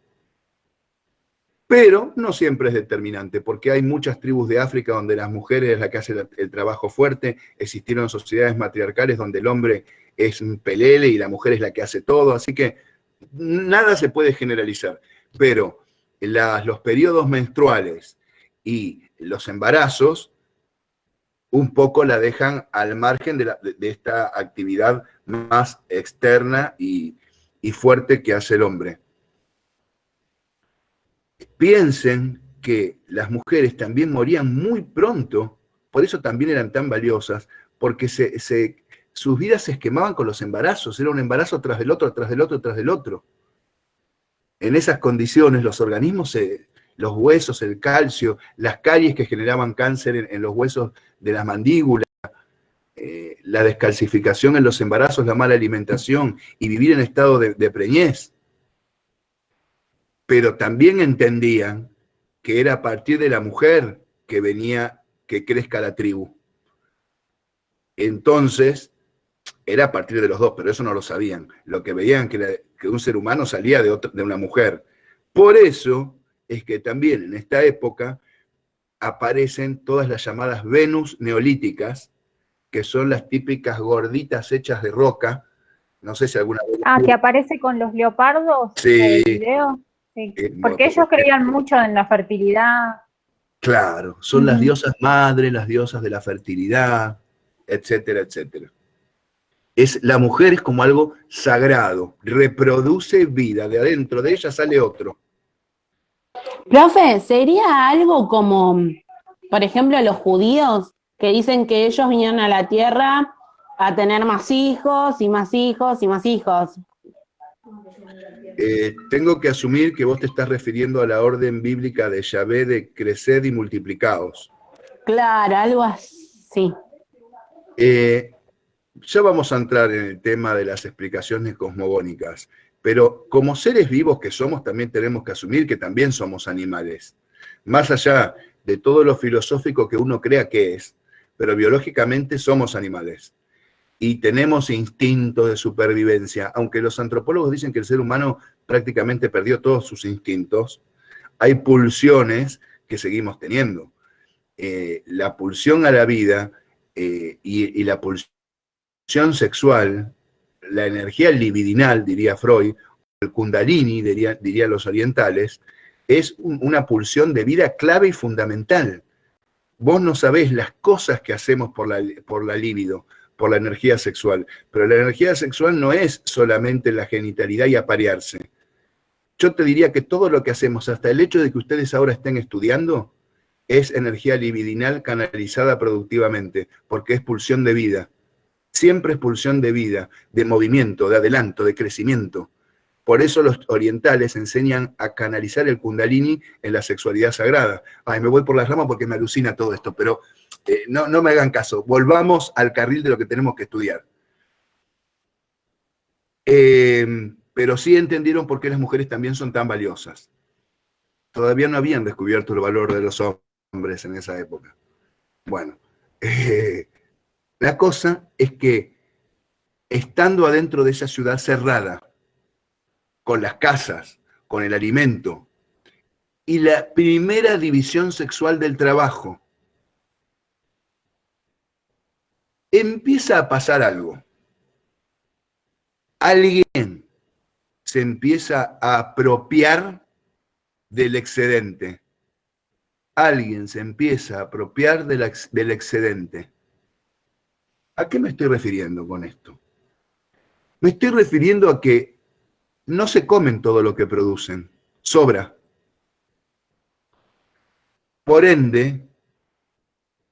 Pero no siempre es determinante, porque hay muchas tribus de África donde las mujeres es la que hace el trabajo fuerte, existieron sociedades matriarcales donde el hombre es un pelele y la mujer es la que hace todo, así que nada se puede generalizar. Pero los periodos menstruales y los embarazos un poco la dejan al margen de esta actividad más externa y fuerte que hace el hombre. Piensen que las mujeres también morían muy pronto, por eso también eran tan valiosas, porque sus vidas se esquemaban con los embarazos, era un embarazo tras del otro, tras del otro, tras del otro. En esas condiciones los organismos, los huesos, el calcio, las caries que generaban cáncer en los huesos de las mandíbulas, la descalcificación en los embarazos, la mala alimentación y vivir en estado de preñez. Pero también entendían que era a partir de la mujer que venía que crezca la tribu. Entonces, era a partir de los dos, pero eso no lo sabían. Lo que veían que un ser humano salía de una mujer. Por eso es que también en esta época aparecen todas las llamadas Venus neolíticas, que son las típicas gorditas hechas de roca. No sé si alguna vez... que aparece con los leopardos sí, en el video. Sí. Porque ellos creían mucho en la fertilidad. Claro, son las diosas madres, las diosas de la fertilidad, etcétera, etcétera. La mujer es como algo sagrado, reproduce vida, de adentro de ella sale otro. Profe, ¿sería algo como, por ejemplo, los judíos que dicen que ellos vinieron a la tierra a tener más hijos y más hijos y más hijos? Tengo que asumir que vos te estás refiriendo a la orden bíblica de Yahvé de creced y multiplicaos. Claro, algo así. Ya vamos a entrar en el tema de las explicaciones cosmogónicas, pero como seres vivos que somos, también tenemos que asumir que también somos animales. Más allá de todo lo filosófico que uno crea que es, pero biológicamente somos animales. Y tenemos instintos de supervivencia. Aunque los antropólogos dicen que el ser humano prácticamente perdió todos sus instintos, hay pulsiones que seguimos teniendo. La pulsión a la vida y la pulsión sexual, la energía libidinal, diría Freud, el kundalini, diría los orientales, es una pulsión de vida clave y fundamental. Vos no sabés las cosas que hacemos por la libido, por la energía sexual, pero la energía sexual no es solamente la genitalidad y aparearse. Yo te diría que todo lo que hacemos, hasta el hecho de que ustedes ahora estén estudiando, es energía libidinal canalizada productivamente, porque es pulsión de vida. Siempre es pulsión de vida, de movimiento, de adelanto, de crecimiento. Por eso los orientales enseñan a canalizar el kundalini en la sexualidad sagrada. Ay, me voy por las ramas porque me alucina todo esto, pero no me hagan caso. Volvamos al carril de lo que tenemos que estudiar. Pero sí entendieron por qué las mujeres también son tan valiosas. Todavía no habían descubierto el valor de los hombres en esa época. Bueno, la cosa es que estando adentro de esa ciudad cerrada, con las casas, con el alimento, y la primera división sexual del trabajo, empieza a pasar algo. Alguien se empieza a apropiar del excedente. Alguien se empieza a apropiar del excedente. ¿A qué me estoy refiriendo con esto? Me estoy refiriendo a que no se comen todo lo que producen, sobra. Por ende,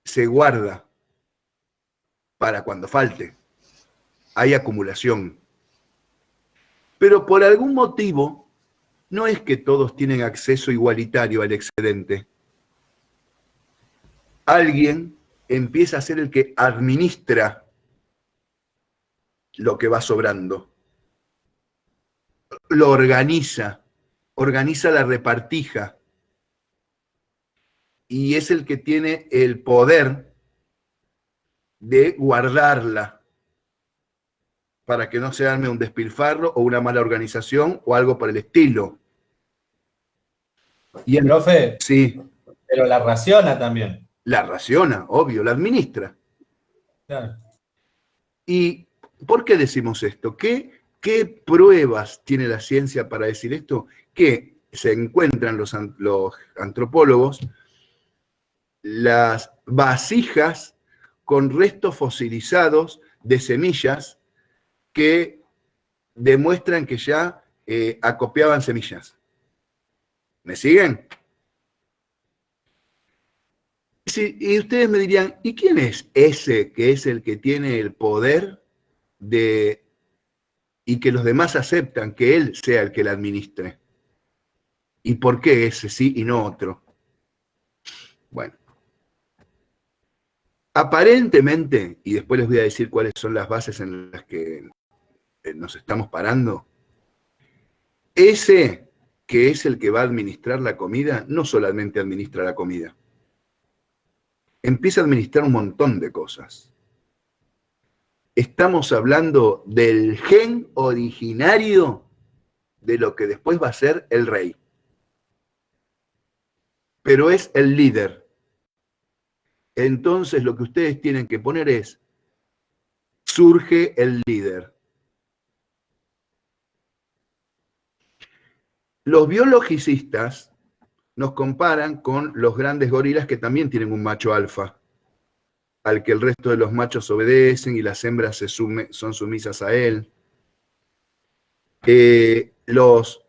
se guarda para cuando falte. Hay acumulación. Pero por algún motivo, no es que todos tienen acceso igualitario al excedente. Alguien empieza a ser el que administra lo que va sobrando. Lo organiza la repartija. Y es el que tiene el poder de guardarla para que no se arme un despilfarro o una mala organización o algo por el estilo. Y profe, sí. Pero la raciona también. La raciona, obvio, la administra. Claro. ¿Y por qué decimos esto? ¿Qué pruebas tiene la ciencia para decir esto? Que se encuentran los antropólogos las vasijas con restos fosilizados de semillas que demuestran que ya acopiaban semillas. ¿Me siguen? Y ustedes me dirían, ¿y quién es ese que es el que tiene el poder y que los demás aceptan que él sea el que la administre? ¿Y por qué ese sí y no otro? Bueno. Aparentemente, y después les voy a decir cuáles son las bases en las que nos estamos parando, ese que es el que va a administrar la comida, no solamente administra la comida, empieza a administrar un montón de cosas. Estamos hablando del gen originario de lo que después va a ser el rey. Pero es el líder. Entonces lo que ustedes tienen que poner es, surge el líder. Los biologicistas nos comparan con los grandes gorilas que también tienen un macho alfa, al que el resto de los machos obedecen y las hembras son sumisas a él. Los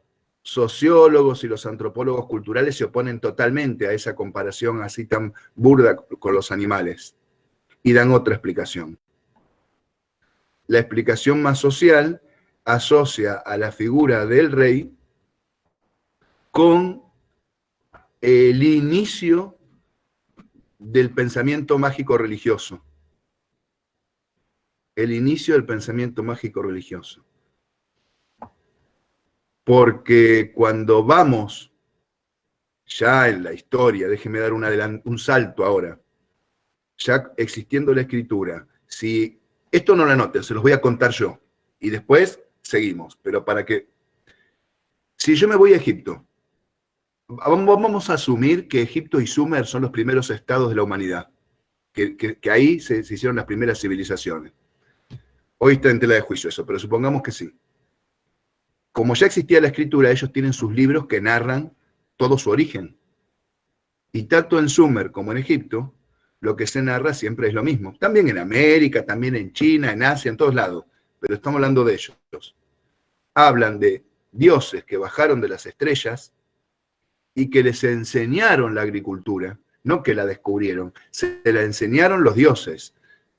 sociólogos y los antropólogos culturales se oponen totalmente a esa comparación así tan burda con los animales y dan otra explicación. La explicación más social asocia a la figura del rey con el inicio del pensamiento mágico religioso. El inicio del pensamiento mágico religioso. Porque cuando vamos ya en la historia, déjeme dar un salto ahora, ya existiendo la escritura, si esto no lo anoten, se los voy a contar yo, y después seguimos, pero para que, si yo me voy a Egipto, vamos a asumir que Egipto y Sumer son los primeros estados de la humanidad, que ahí se hicieron las primeras civilizaciones. Hoy está en tela de juicio eso, pero supongamos que sí. Como ya existía la escritura, ellos tienen sus libros que narran todo su origen. Y tanto en Sumer como en Egipto, lo que se narra siempre es lo mismo. También en América, también en China, en Asia, en todos lados. Pero estamos hablando de ellos. Hablan de dioses que bajaron de las estrellas y que les enseñaron la agricultura, no que la descubrieron, se la enseñaron los dioses.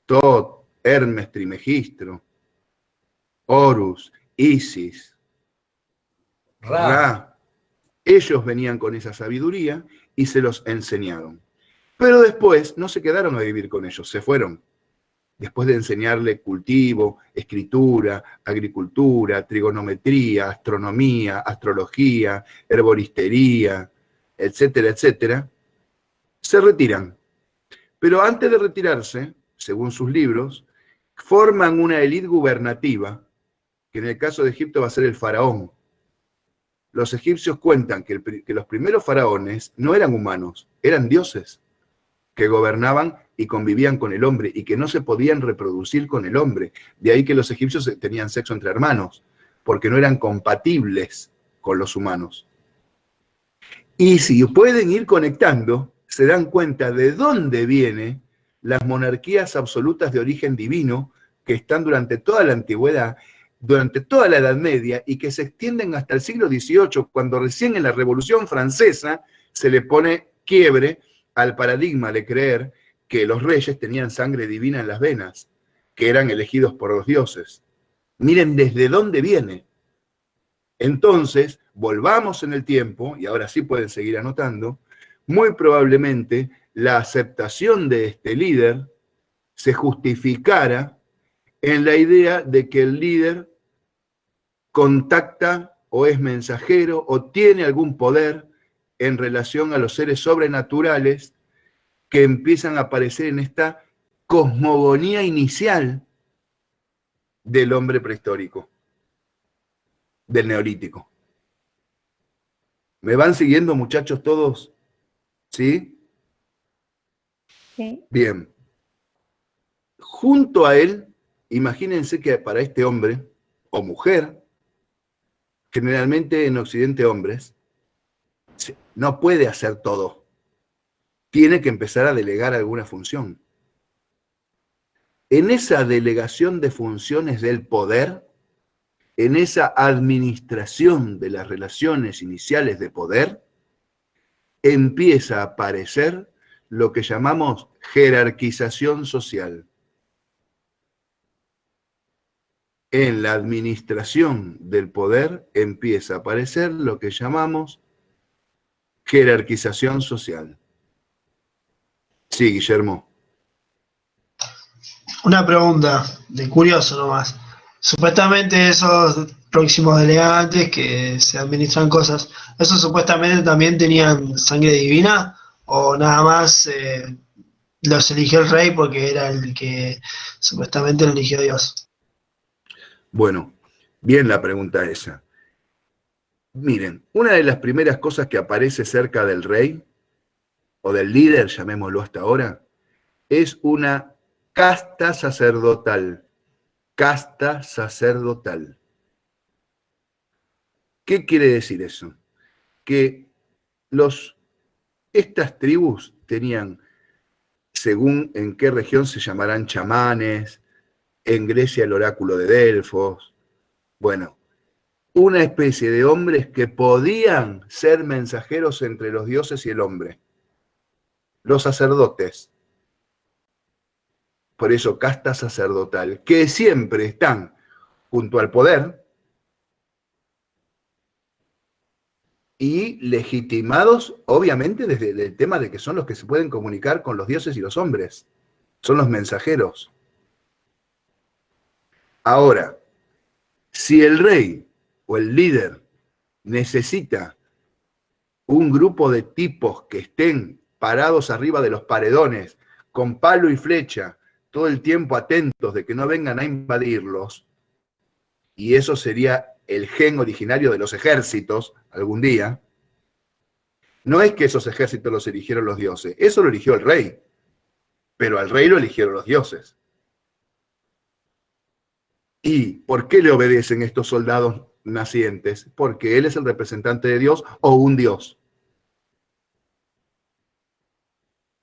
Tot, Hermes Trismegistro, Horus, Isis, Ra. Ellos venían con esa sabiduría y se los enseñaron. Pero después no se quedaron a vivir con ellos, se fueron. Después de enseñarle cultivo, escritura, agricultura, trigonometría, astronomía, astrología, herboristería, etcétera, etcétera, se retiran. Pero antes de retirarse, según sus libros, forman una élite gubernativa, que en el caso de Egipto va a ser el faraón. Los egipcios cuentan que los primeros faraones no eran humanos, eran dioses, que gobernaban y convivían con el hombre y que no se podían reproducir con el hombre. De ahí que los egipcios tenían sexo entre hermanos, porque no eran compatibles con los humanos. Y si pueden ir conectando, se dan cuenta de dónde vienen las monarquías absolutas de origen divino que están durante toda la antigüedad, durante toda la Edad Media y que se extienden hasta el siglo XVIII, cuando recién en la Revolución Francesa se le pone quiebre al paradigma de creer que los reyes tenían sangre divina en las venas, que eran elegidos por los dioses. Miren desde dónde viene. Entonces, volvamos en el tiempo, y ahora sí pueden seguir anotando, muy probablemente la aceptación de este líder se justificara en la idea de que el líder contacta o es mensajero o tiene algún poder en relación a los seres sobrenaturales que empiezan a aparecer en esta cosmogonía inicial del hombre prehistórico, del neolítico. ¿Me van siguiendo, muchachos, todos? ¿Sí? Sí. Bien. Junto a él, imagínense que para este hombre o mujer, generalmente en Occidente hombres, no puede hacer todo. Tiene que empezar a delegar alguna función. En esa delegación de funciones del poder, en esa administración de las relaciones iniciales de poder, empieza a aparecer lo que llamamos jerarquización social. En la administración del poder empieza a aparecer lo que llamamos jerarquización social. Sí, Guillermo. Una pregunta de curioso nomás. Supuestamente esos próximos delegantes que se administran cosas, ¿esos supuestamente también tenían sangre divina? ¿O nada más los eligió el rey porque era el que supuestamente lo eligió Dios? Bueno, bien la pregunta esa. Miren, una de las primeras cosas que aparece cerca del rey, o del líder, llamémoslo hasta ahora, es una casta sacerdotal. Casta sacerdotal. ¿Qué quiere decir eso? Que estas tribus tenían, según en qué región se llamarán chamanes, en Grecia el oráculo de Delfos, bueno, una especie de hombres que podían ser mensajeros entre los dioses y el hombre. Los sacerdotes. Por eso casta sacerdotal, que siempre están junto al poder, y legitimados, obviamente, desde el tema de que son los que se pueden comunicar con los dioses y los hombres. Son los mensajeros. Ahora, si el rey o el líder necesita un grupo de tipos que estén parados arriba de los paredones, con palo y flecha, todo el tiempo atentos de que no vengan a invadirlos, y eso sería el gen originario de los ejércitos algún día, no es que esos ejércitos los eligieron los dioses, eso lo eligió el rey, pero al rey lo eligieron los dioses. ¿Y por qué le obedecen estos soldados nacientes? Porque él es el representante de Dios o un dios.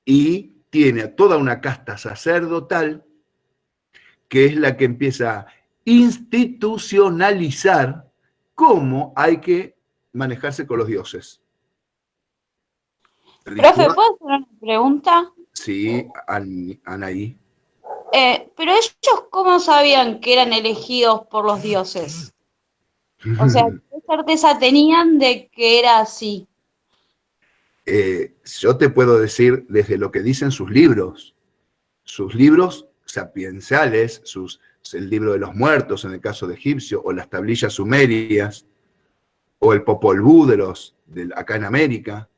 Y tiene a toda una casta sacerdotal que es la que empieza a institucionalizar cómo hay que manejarse con los dioses. Profe, ¿puedo hacer una pregunta? Sí, Anaí. Pero ellos, ¿cómo sabían que eran elegidos por los dioses? O sea, ¿qué certeza tenían de que era así? Yo te puedo decir desde lo que dicen sus libros sapiensales, el libro de los muertos en el caso de egipcio, o las tablillas sumerias, o el Popol Vuh acá en América.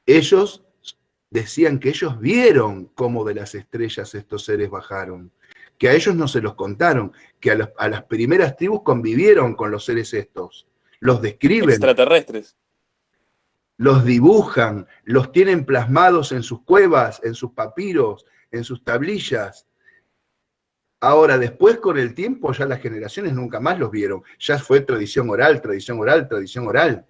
Ellos decían que ellos vieron cómo de las estrellas estos seres bajaron, que a ellos no se los contaron, que a las primeras tribus convivieron con los seres estos, los describen. Extraterrestres. Los dibujan, los tienen plasmados en sus cuevas, en sus papiros, en sus tablillas. Ahora, después con el tiempo, ya las generaciones nunca más los vieron. Ya fue tradición oral, tradición oral, tradición oral.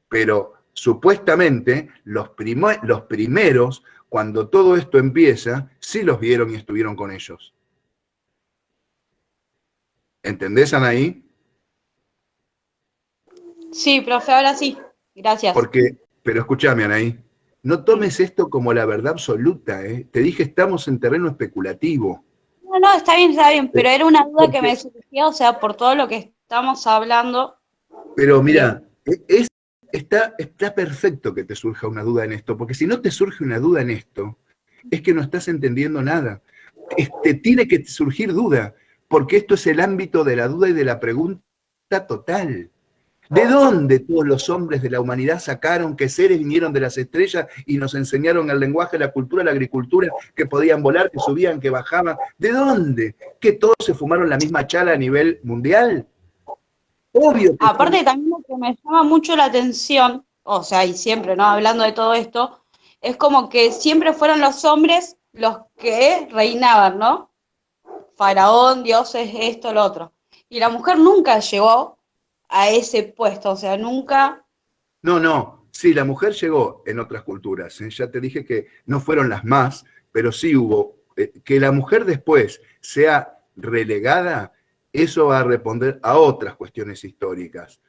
Pero supuestamente los primeros, cuando todo esto empieza, sí los vieron y estuvieron con ellos. ¿Entendés, Anaí? Sí, profe, ahora sí. Gracias. Pero escúchame, Anaí, no tomes esto como la verdad absoluta, ¿eh? Te dije, estamos en terreno especulativo. No, está bien, pero era una duda que me surgía, o sea, por todo lo que estamos hablando. Pero mira, está perfecto que te surja una duda en esto, porque si no te surge una duda en esto, es que no estás entendiendo nada. Te tiene que surgir duda, porque esto es el ámbito de la duda y de la pregunta total. ¿De dónde todos los hombres de la humanidad sacaron que seres vinieron de las estrellas y nos enseñaron el lenguaje, la cultura, la agricultura, que podían volar, que subían, que bajaban? ¿De dónde? ¿Que todos se fumaron la misma chala a nivel mundial? Obvio. Aparte, también lo que me llama mucho la atención, o sea, y siempre, ¿no? Hablando de todo esto, es como que siempre fueron los hombres los que reinaban, ¿no? Faraón, dioses, esto, lo otro. Y la mujer nunca llegó a ese puesto, o sea, nunca... No, sí, la mujer llegó en otras culturas, ¿eh? Ya te dije que no fueron las más, pero sí hubo. Que la mujer después sea relegada, eso va a responder a otras cuestiones históricas.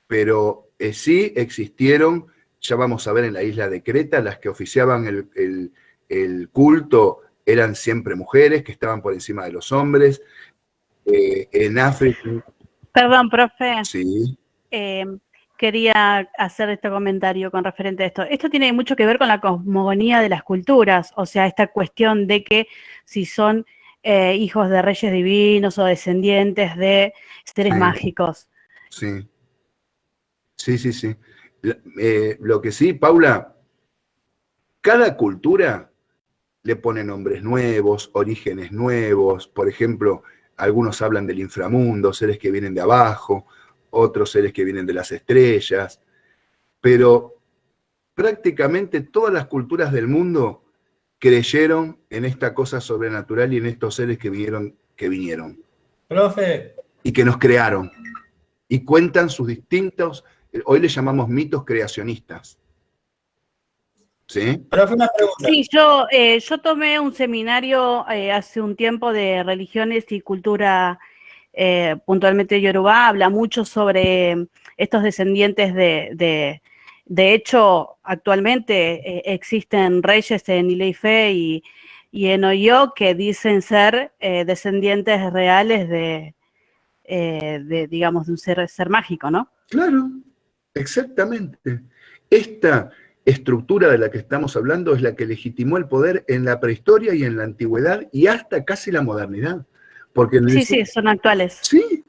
Pero sí existieron, ya vamos a ver en la isla de Creta, las que oficiaban el culto eran siempre mujeres, que estaban por encima de los hombres. En África... Perdón, profe. Sí. Quería hacer este comentario con referente a esto. Esto tiene mucho que ver con la cosmogonía de las culturas, o sea, esta cuestión de que si son hijos de reyes divinos o descendientes de seres mágicos. Sí. Lo que sí, Paula, cada cultura le pone nombres nuevos, orígenes nuevos. Por ejemplo, algunos hablan del inframundo, seres que vienen de abajo, otros seres que vienen de las estrellas, pero prácticamente todas las culturas del mundo creyeron en esta cosa sobrenatural y en estos seres que vinieron. Profe. Y que nos crearon. Y cuentan sus distintos, hoy les llamamos mitos creacionistas. ¿Sí? Profe, una pregunta. Sí, yo tomé un seminario hace un tiempo de religiones y cultura, puntualmente Yoruba, habla mucho sobre estos descendientes de hecho, actualmente existen reyes en Ile-Ife y en Oyo que dicen ser descendientes reales de digamos, de un ser mágico, ¿no? Claro. Exactamente. Esta estructura de la que estamos hablando es la que legitimó el poder en la prehistoria y en la antigüedad y hasta casi la modernidad. Porque Sí, son actuales. Sí,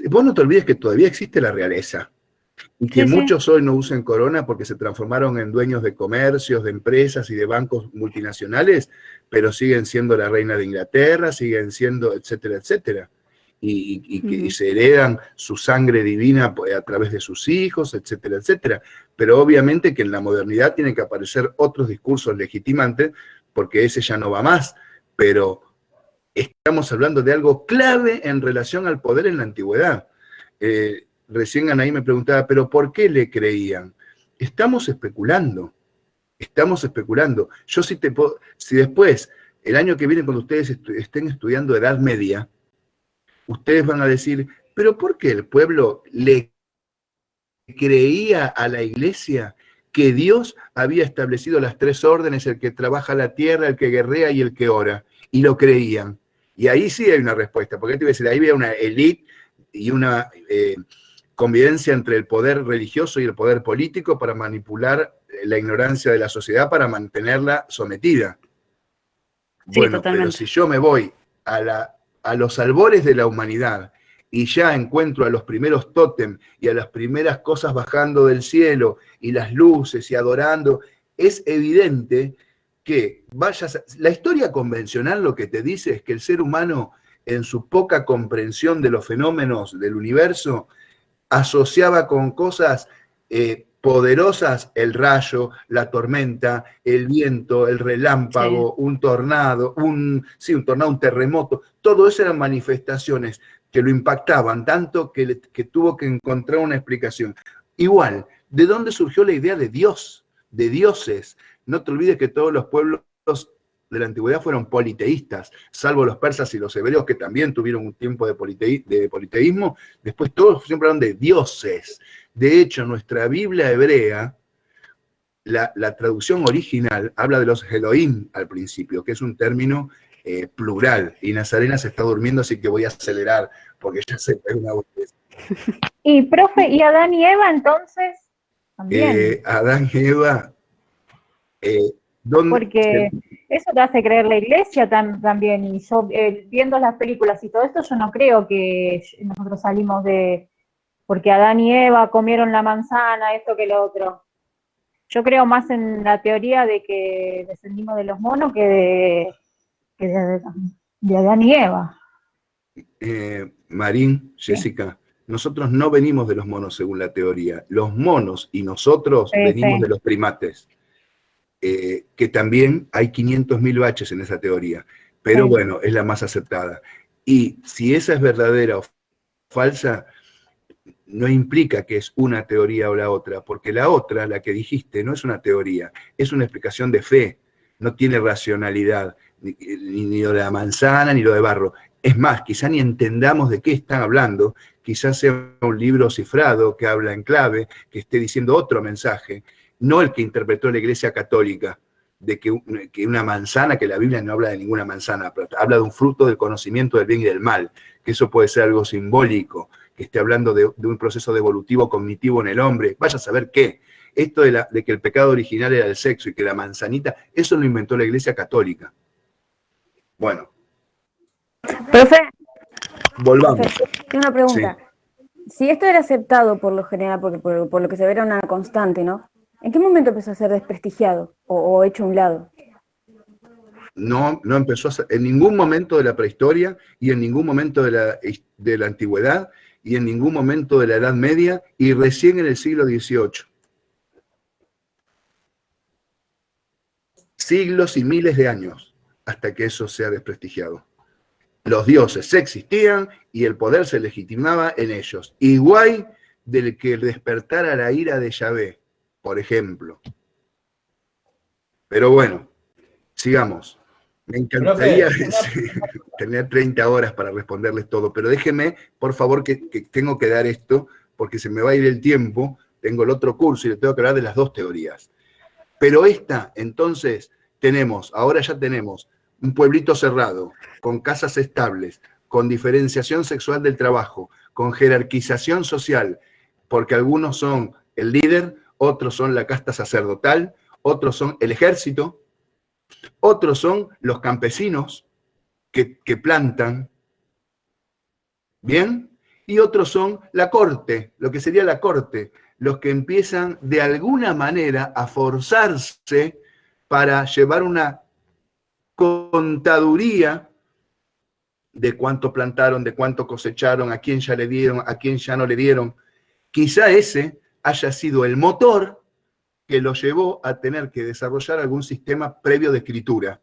vos no te olvides que todavía existe la realeza y que muchos hoy no usan corona porque se transformaron en dueños de comercios, de empresas y de bancos multinacionales, pero siguen siendo la reina de Inglaterra, siguen siendo, etcétera, etcétera. Y se heredan su sangre divina a través de sus hijos, etcétera, etcétera. Pero obviamente que en la modernidad tienen que aparecer otros discursos legitimantes, porque ese ya no va más. Pero estamos hablando de algo clave en relación al poder en la antigüedad. Recién Anaí me preguntaba, ¿pero por qué le creían? Estamos especulando. Yo si después, el año que viene, cuando ustedes estén estudiando Edad Media, ustedes van a decir, ¿pero por qué el pueblo le creía a la iglesia que Dios había establecido las 3 órdenes, el que trabaja la tierra, el que guerrea y el que ora? Y lo creían. Y ahí sí hay una respuesta, porque te voy a decir, ahí había una élite y una convivencia entre el poder religioso y el poder político para manipular la ignorancia de la sociedad, para mantenerla sometida. Bueno, totalmente. Pero si yo me voy a los albores de la humanidad y ya encuentro a los primeros tótem y a las primeras cosas bajando del cielo y las luces y adorando, es evidente que la historia convencional lo que te dice es que el ser humano, en su poca comprensión de los fenómenos del universo, asociaba con cosas poderosas el rayo, la tormenta, el viento, el relámpago, un tornado, un terremoto. Todo eso eran manifestaciones que lo impactaban tanto que tuvo que encontrar una explicación. Igual, ¿de dónde surgió la idea de Dios, de dioses? No te olvides que todos los pueblos de la antigüedad fueron politeístas, salvo los persas y los hebreos, que también tuvieron un tiempo de politeísmo. Después todos siempre hablan de dioses. De hecho, nuestra Biblia hebrea, la traducción original, habla de los Elohim al principio, que es un término plural. Y Nazarena se está durmiendo, así que voy a acelerar, porque ya se pega una vez. Y, profe, ¿y Adán y Eva entonces? También. Adán y Eva... porque eso te hace creer la iglesia también, y yo viendo las películas y todo esto, yo no creo que nosotros salimos porque Adán y Eva comieron la manzana, esto que lo otro. Yo creo más en la teoría de que descendimos de los monos que de Adán y Eva. Marín, Jessica, nosotros no venimos de los monos según la teoría. Los monos y nosotros venimos de los primates. Que también hay 500.000 baches en esa teoría, pero bueno, es la más aceptada. Y si esa es verdadera o falsa, no implica que es una teoría o la otra, porque la otra, la que dijiste, no es una teoría, es una explicación de fe, no tiene racionalidad, ni lo de la manzana, ni lo de barro. Es más, quizá ni entendamos de qué están hablando, quizás sea un libro cifrado que habla en clave, que esté diciendo otro mensaje, no el que interpretó la Iglesia Católica, de que una manzana, que la Biblia no habla de ninguna manzana, pero habla de un fruto del conocimiento del bien y del mal, que eso puede ser algo simbólico, que esté hablando de un proceso evolutivo cognitivo en el hombre, vaya a saber qué. Esto de que el pecado original era el sexo y que la manzanita, eso lo inventó la Iglesia Católica. Bueno. Profe, volvamos. Tengo una pregunta. Sí. Si esto era aceptado por lo general, porque por lo que se ve era una constante, ¿no? ¿En qué momento empezó a ser desprestigiado o hecho a un lado? No empezó a ser, en ningún momento de la prehistoria y en ningún momento de la antigüedad y en ningún momento de la Edad Media y recién en el siglo XVIII. Siglos y miles de años hasta que eso sea desprestigiado. Los dioses existían y el poder se legitimaba en ellos. Igual del que despertara la ira de Yahvé, por ejemplo. Pero bueno, sigamos. Me encantaría tener 30 horas para responderles todo, pero déjeme, por favor, que tengo que dar esto, porque se me va a ir el tiempo, tengo el otro curso y le tengo que hablar de las dos teorías. Pero entonces, ahora ya tenemos un pueblito cerrado, con casas estables, con diferenciación sexual del trabajo, con jerarquización social, porque algunos son el líder, otros son la casta sacerdotal, otros son el ejército, otros son los campesinos que plantan, ¿bien? Y otros son la corte, lo que sería la corte, los que empiezan de alguna manera a forzarse para llevar una contaduría de cuánto plantaron, de cuánto cosecharon, a quién ya le dieron, a quién ya no le dieron. Quizá ese haya sido el motor que lo llevó a tener que desarrollar algún sistema previo de escritura,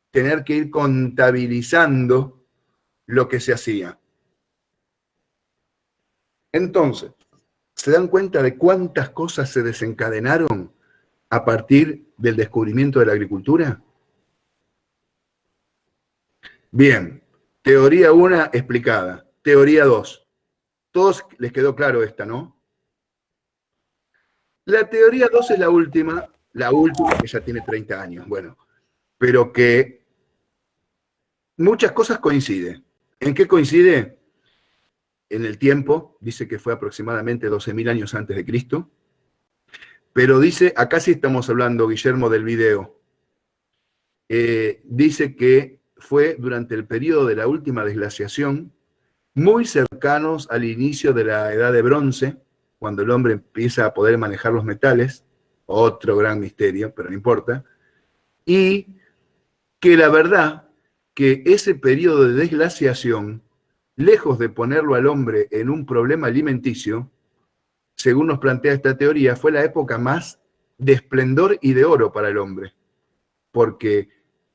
tener que ir contabilizando lo que se hacía. Entonces, ¿se dan cuenta de cuántas cosas se desencadenaron a partir del descubrimiento de la agricultura? Bien, teoría 1 explicada. Teoría 2. Todos les quedó claro esta, ¿no? La teoría 2 es la última que ya tiene 30 años, bueno, pero que muchas cosas coinciden. ¿En qué coincide? En el tiempo, dice que fue aproximadamente 12.000 años antes de Cristo, pero dice, acá sí estamos hablando, Guillermo, del video, dice que fue durante el periodo de la última desglaciación, muy cercanos al inicio de la Edad de Bronce, cuando el hombre empieza a poder manejar los metales, otro gran misterio, pero no importa, y que la verdad que ese periodo de desglaciación, lejos de ponerlo al hombre en un problema alimenticio, según nos plantea esta teoría, fue la época más de esplendor y de oro para el hombre, porque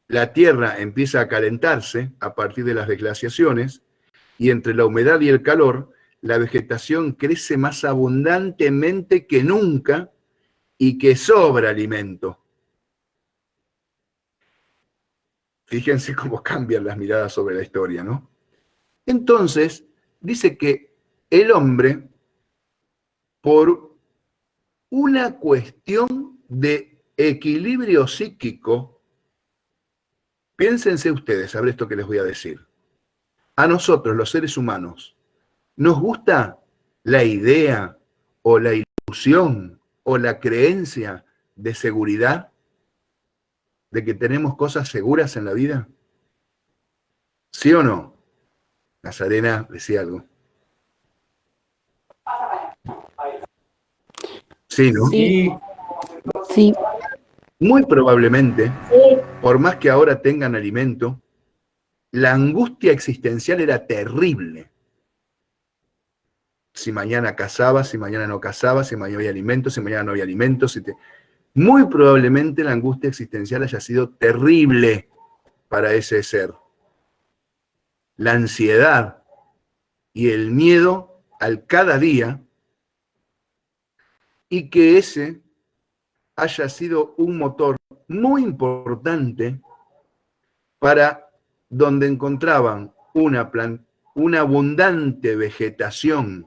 la tierra empieza a calentarse a partir de las desglaciaciones, y entre la humedad y el calor, la vegetación crece más abundantemente que nunca y que sobra alimento. Fíjense cómo cambian las miradas sobre la historia, ¿no? Entonces, dice que el hombre, por una cuestión de equilibrio psíquico, piénsense ustedes, a ver esto que les voy a decir. A nosotros, los seres humanos, ¿nos gusta la idea o la ilusión o la creencia de seguridad? ¿De que tenemos cosas seguras en la vida? ¿Sí o no? Nazarena decía algo. Sí, ¿no? Sí. Sí. Muy probablemente, por más que ahora tengan alimento, la angustia existencial era terrible. Si mañana cazaba, si mañana no cazaba, si mañana había alimento, si mañana no había alimento. Muy probablemente la angustia existencial haya sido terrible para ese ser. La ansiedad y el miedo al cada día, y que ese haya sido un motor muy importante para donde encontraban una abundante vegetación,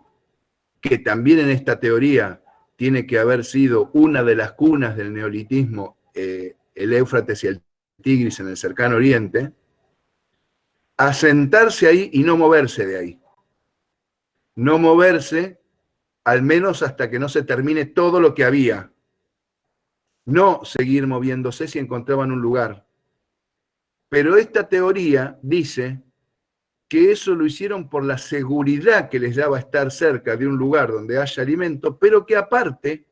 que también en esta teoría tiene que haber sido una de las cunas del neolitismo, el Éufrates y el Tigris en el cercano oriente, asentarse ahí y no moverse de ahí. No moverse, al menos hasta que no se termine todo lo que había. No seguir moviéndose si encontraban un lugar. Pero esta teoría dice que eso lo hicieron por la seguridad que les daba estar cerca de un lugar donde haya alimento, pero que aparte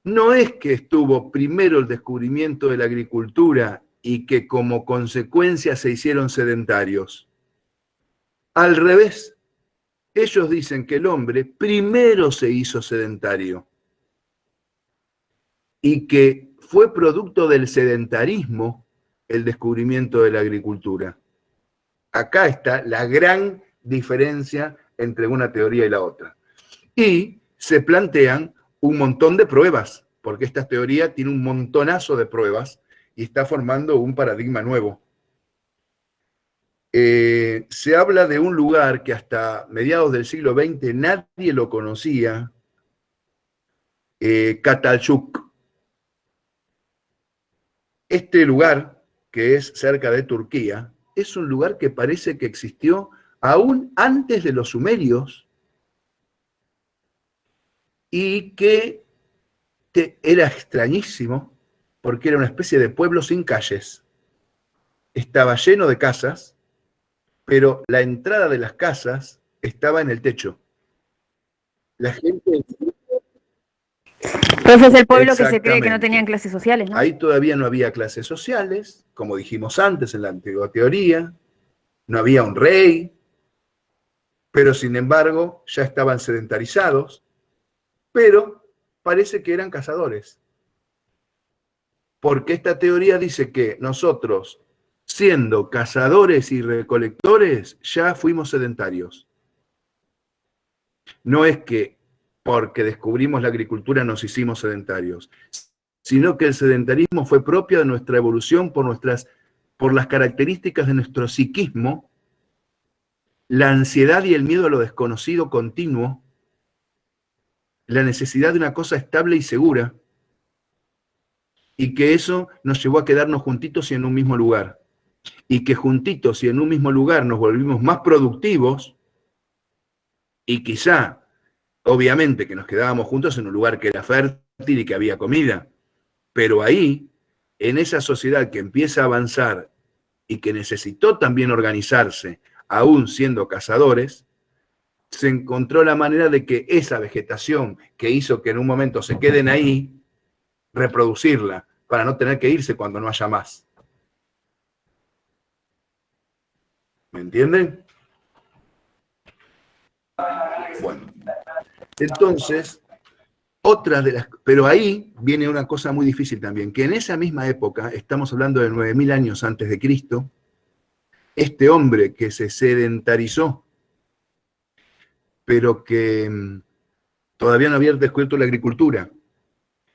no es que estuvo primero el descubrimiento de la agricultura y que como consecuencia se hicieron sedentarios. Al revés, ellos dicen que el hombre primero se hizo sedentario y que fue producto del sedentarismo el descubrimiento de la agricultura. Acá está la gran diferencia entre una teoría y la otra. Y se plantean un montón de pruebas, porque esta teoría tiene un montonazo de pruebas y está formando un paradigma nuevo. Se habla de un lugar que hasta mediados del siglo XX nadie lo conocía, Catalchuk. Este lugar, que es cerca de Turquía, es un lugar que parece que existió aún antes de los sumerios. y que era extrañísimo porque era una especie de pueblo sin calles. Estaba lleno de casas, pero la entrada de las casas estaba en el techo. La gente... Entonces es el pueblo que se cree que no tenían clases sociales, ¿no? Ahí todavía no había clases sociales, como dijimos antes en la antigua teoría, no había un rey, pero sin embargo ya estaban sedentarizados, pero parece que eran cazadores. Porque esta teoría dice que nosotros, siendo cazadores y recolectores, ya fuimos sedentarios. No es que porque descubrimos la agricultura nos hicimos sedentarios, sino que el sedentarismo fue propio de nuestra evolución por las características de nuestro psiquismo, la ansiedad y el miedo a lo desconocido continuo, la necesidad de una cosa estable y segura, y que eso nos llevó a quedarnos juntitos y en un mismo lugar. Y que juntitos y en un mismo lugar nos volvimos más productivos, y quizá, obviamente, que nos quedábamos juntos en un lugar que era fértil y que había comida, pero ahí, en esa sociedad que empieza a avanzar y que necesitó también organizarse, aún siendo cazadores, se encontró la manera de que esa vegetación que hizo que en un momento se queden ahí, reproducirla, para no tener que irse cuando no haya más. ¿Me entienden? Bueno, entonces, pero ahí viene una cosa muy difícil también, que en esa misma época, estamos hablando de 9000 años antes de Cristo, este hombre que se sedentarizó, pero que todavía no había descubierto la agricultura,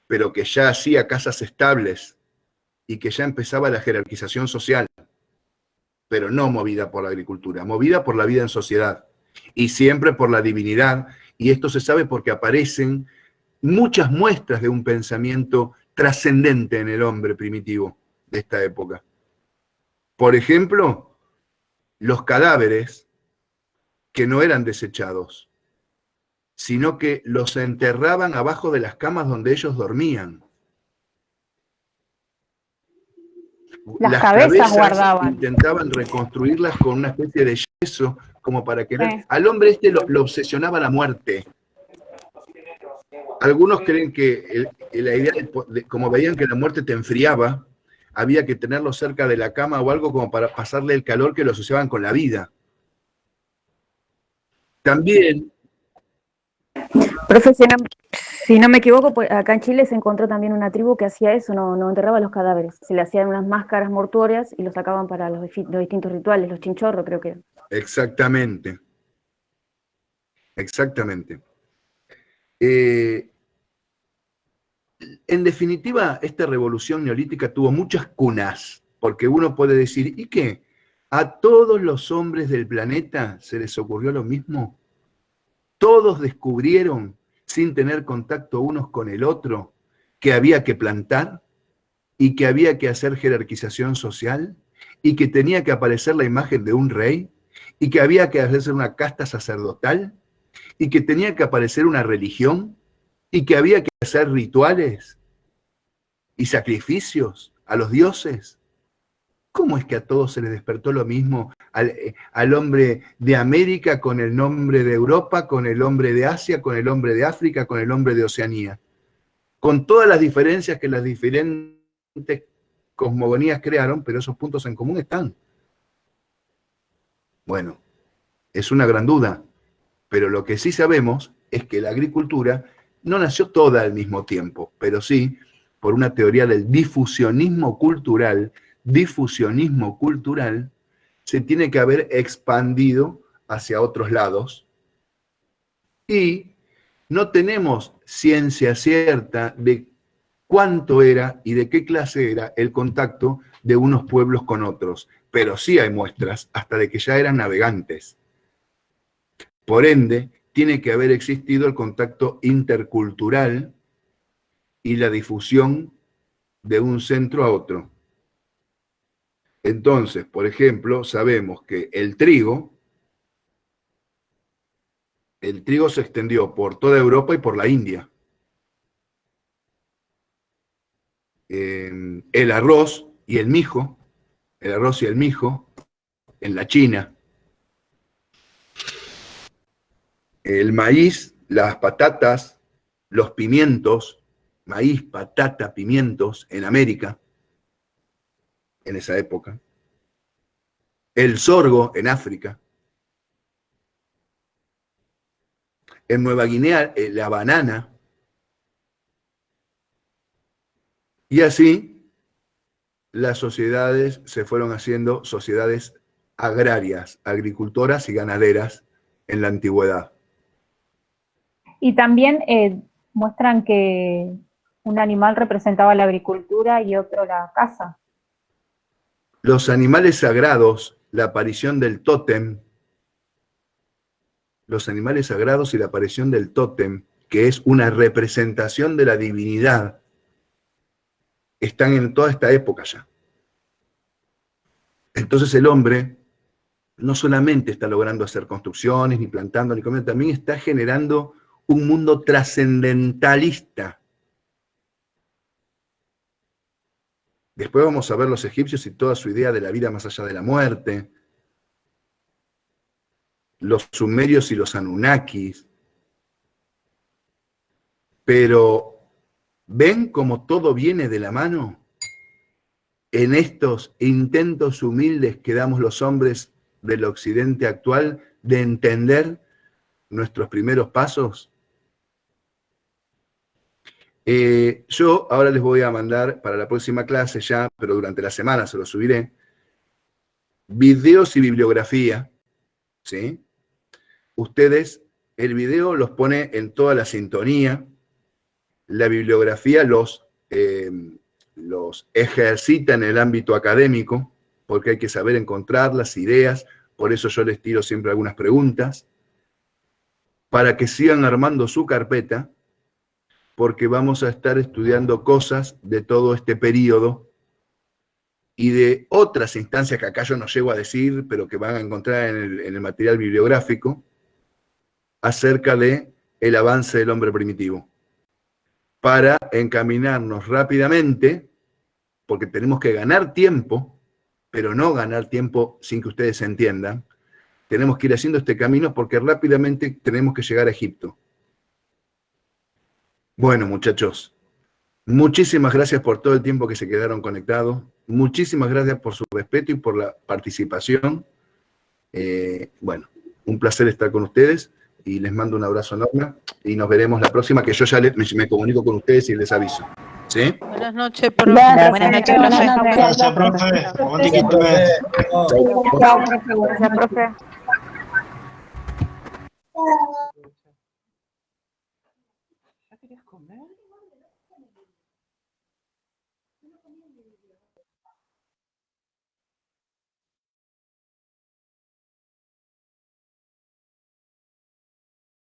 pero que ya hacía casas estables y que ya empezaba la jerarquización social, pero no movida por la agricultura, movida por la vida en sociedad y siempre por la divinidad, y esto se sabe porque aparecen muchas muestras de un pensamiento trascendente en el hombre primitivo de esta época. Por ejemplo, los cadáveres que no eran desechados, sino que los enterraban abajo de las camas donde ellos dormían. Las cabezas guardaban. Intentaban reconstruirlas con una especie de yeso, como para que... Al hombre este lo obsesionaba la muerte. Algunos creen que la idea como veían que la muerte te enfriaba, había que tenerlo cerca de la cama o algo como para pasarle el calor que lo asociaban con la vida. También... Profe, si no me equivoco, pues acá en Chile se encontró también una tribu que hacía eso, no enterraba los cadáveres. Se le hacían unas máscaras mortuorias y los sacaban para los distintos rituales, los chinchorros creo que eran. Exactamente. Exactamente. En definitiva, esta revolución neolítica tuvo muchas cunas, porque uno puede decir, ¿y qué? ¿A todos los hombres del planeta se les ocurrió lo mismo? ¿Todos descubrieron, sin tener contacto unos con el otro, que había que plantar y que había que hacer jerarquización social y que tenía que aparecer la imagen de un rey y que había que hacer una casta sacerdotal y que tenía que aparecer una religión y que había que hacer rituales y sacrificios a los dioses? ¿Cómo es que a todos se les despertó lo mismo? Al hombre de América con el nombre de Europa, con el hombre de Asia, con el hombre de África, con el hombre de Oceanía. Con todas las diferencias que las diferentes cosmogonías crearon, pero esos puntos en común están. Bueno, es una gran duda, pero lo que sí sabemos es que la agricultura no nació toda al mismo tiempo, pero sí por una teoría del difusionismo cultural, se tiene que haber expandido hacia otros lados y no tenemos ciencia cierta de cuánto era y de qué clase era el contacto de unos pueblos con otros, pero sí hay muestras hasta de que ya eran navegantes. Por ende, tiene que haber existido el contacto intercultural y la difusión de un centro a otro. Entonces, por ejemplo, sabemos que el trigo el trigo se extendió por toda Europa y por la India. El arroz y el mijo en la China. El maíz, las patatas, los pimientos, maíz, patata, pimientos en América, en esa época. El sorgo en África. En Nueva Guinea, la banana. Y así, las sociedades se fueron haciendo sociedades agrarias, agricultoras y ganaderas en la antigüedad. Y también muestran que un animal representaba la agricultura y otro la caza. Los animales sagrados, la aparición del tótem, los animales sagrados y la aparición del tótem, que es una representación de la divinidad, están en toda esta época ya. Entonces el hombre no solamente está logrando hacer construcciones, ni plantando, ni comiendo, también está generando un mundo trascendentalista. Después vamos a ver los egipcios y toda su idea de la vida más allá de la muerte, los sumerios y los anunnakis. Pero, ¿ven cómo todo viene de la mano? En estos intentos humildes que damos los hombres del occidente actual de entender nuestros primeros pasos. Yo ahora les voy a mandar para la próxima clase ya, pero durante la semana se los subiré, videos y bibliografía, ¿sí? Ustedes, el video los pone en toda la sintonía, la bibliografía los ejercita en el ámbito académico, porque hay que saber encontrar las ideas, por eso yo les tiro siempre algunas preguntas, para que sigan armando su carpeta, porque vamos a estar estudiando cosas de todo este periodo y de otras instancias que acá yo no llego a decir, pero que van a encontrar en el material bibliográfico, acerca de el avance del hombre primitivo, para encaminarnos rápidamente, porque tenemos que ganar tiempo, pero no ganar tiempo sin que ustedes entiendan. Tenemos que ir haciendo este camino porque rápidamente tenemos que llegar a Egipto. Bueno, muchachos, muchísimas gracias por todo el tiempo que se quedaron conectados. Muchísimas gracias por su respeto y por la participación. Bueno, un placer estar con ustedes y les mando un abrazo enorme y nos veremos la próxima, que yo ya me comunico con ustedes y les aviso. ¿Sí? Buenas noches, profe. Buenas noches, profe. Gracias, profe. Buen día, Gracias, profe.